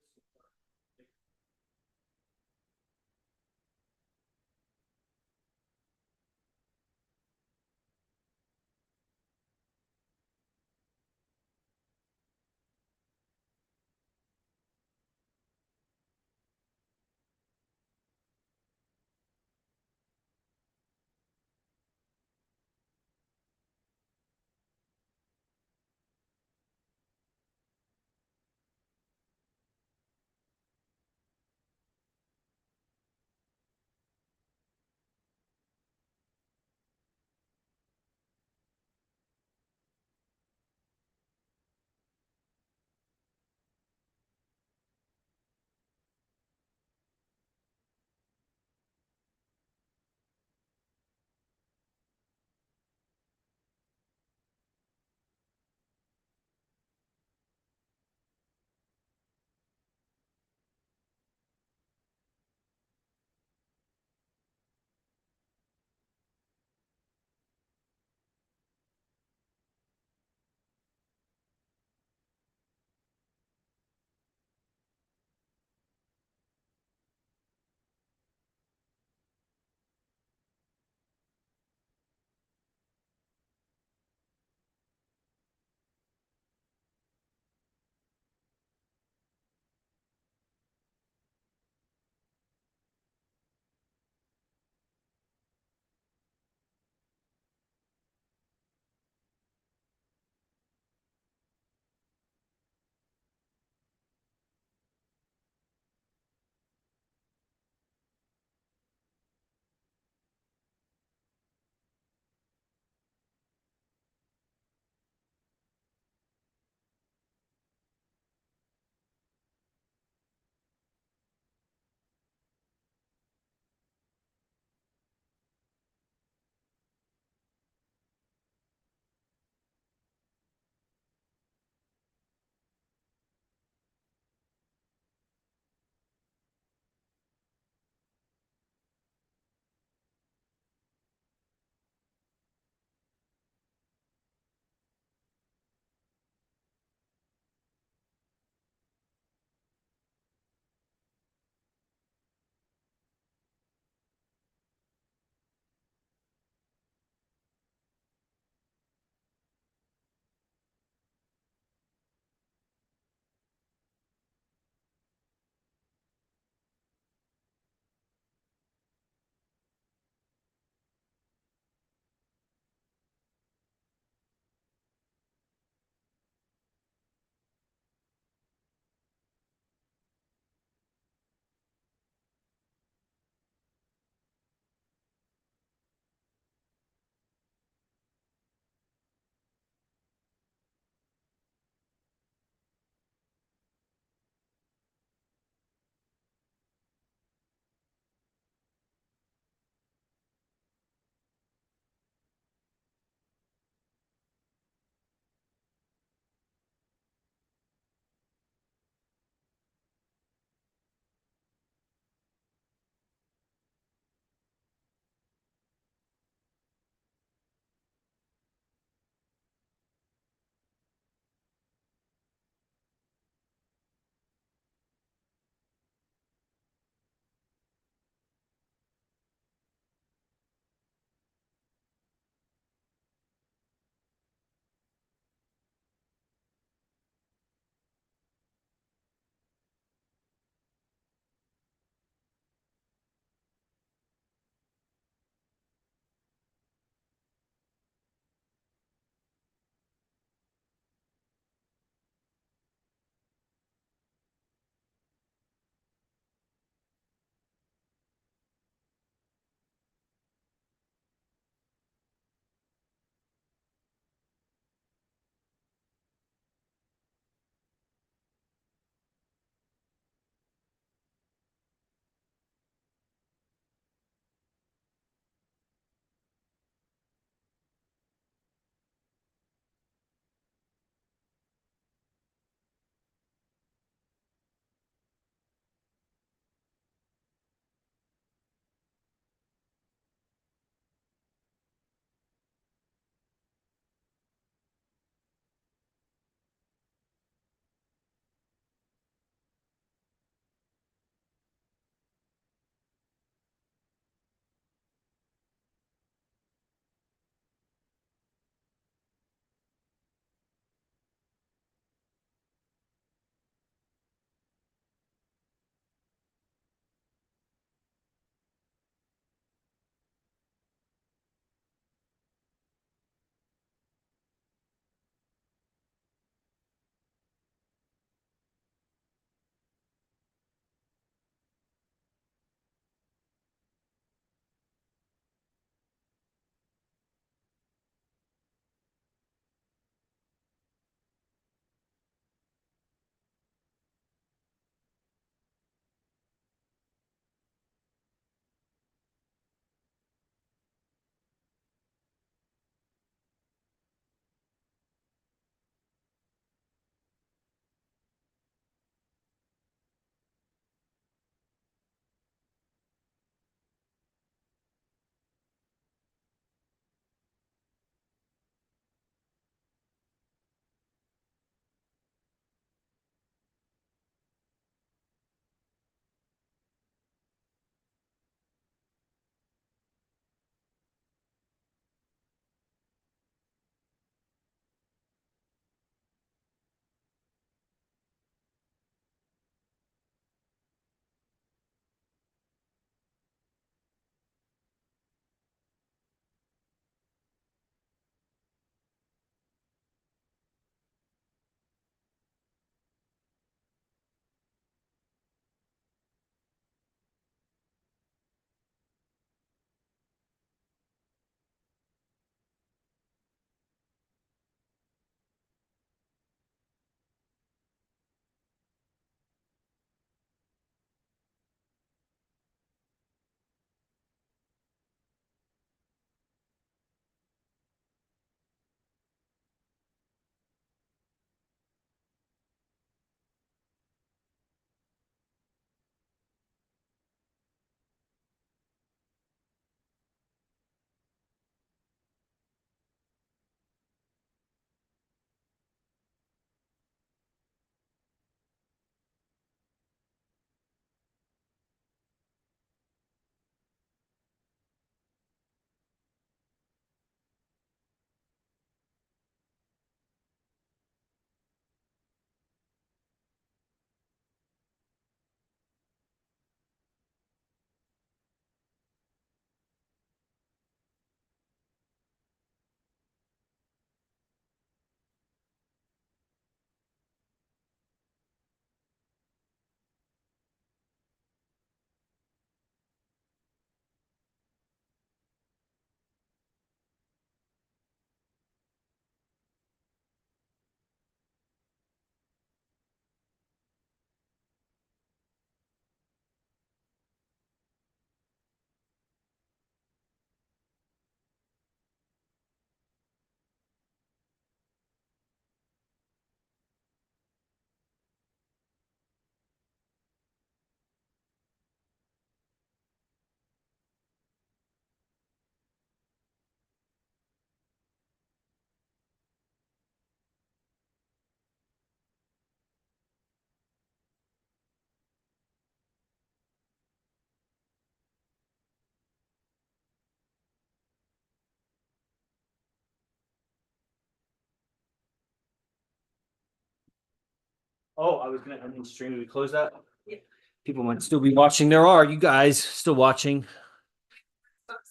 Oh, I was gonna end the stream. Did we close that? Yeah. People might still be watching. There are you guys still watching.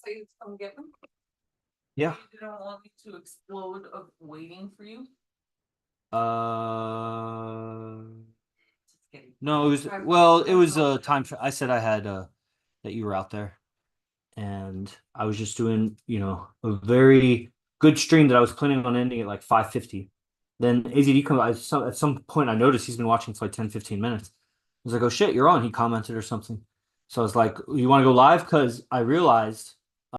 Say come get them. Yeah. You don't want me to explode of waiting for you. Just kidding. No, it was well, it was time. I said I had that you were out there, and I was just doing, a very good stream that I was planning on ending at like 5:50. Then AZD come at some point I noticed he's been watching for like 10, 15 minutes. I was like, oh shit, you're on. He commented or something. So I was like, you want to go live? Because I realized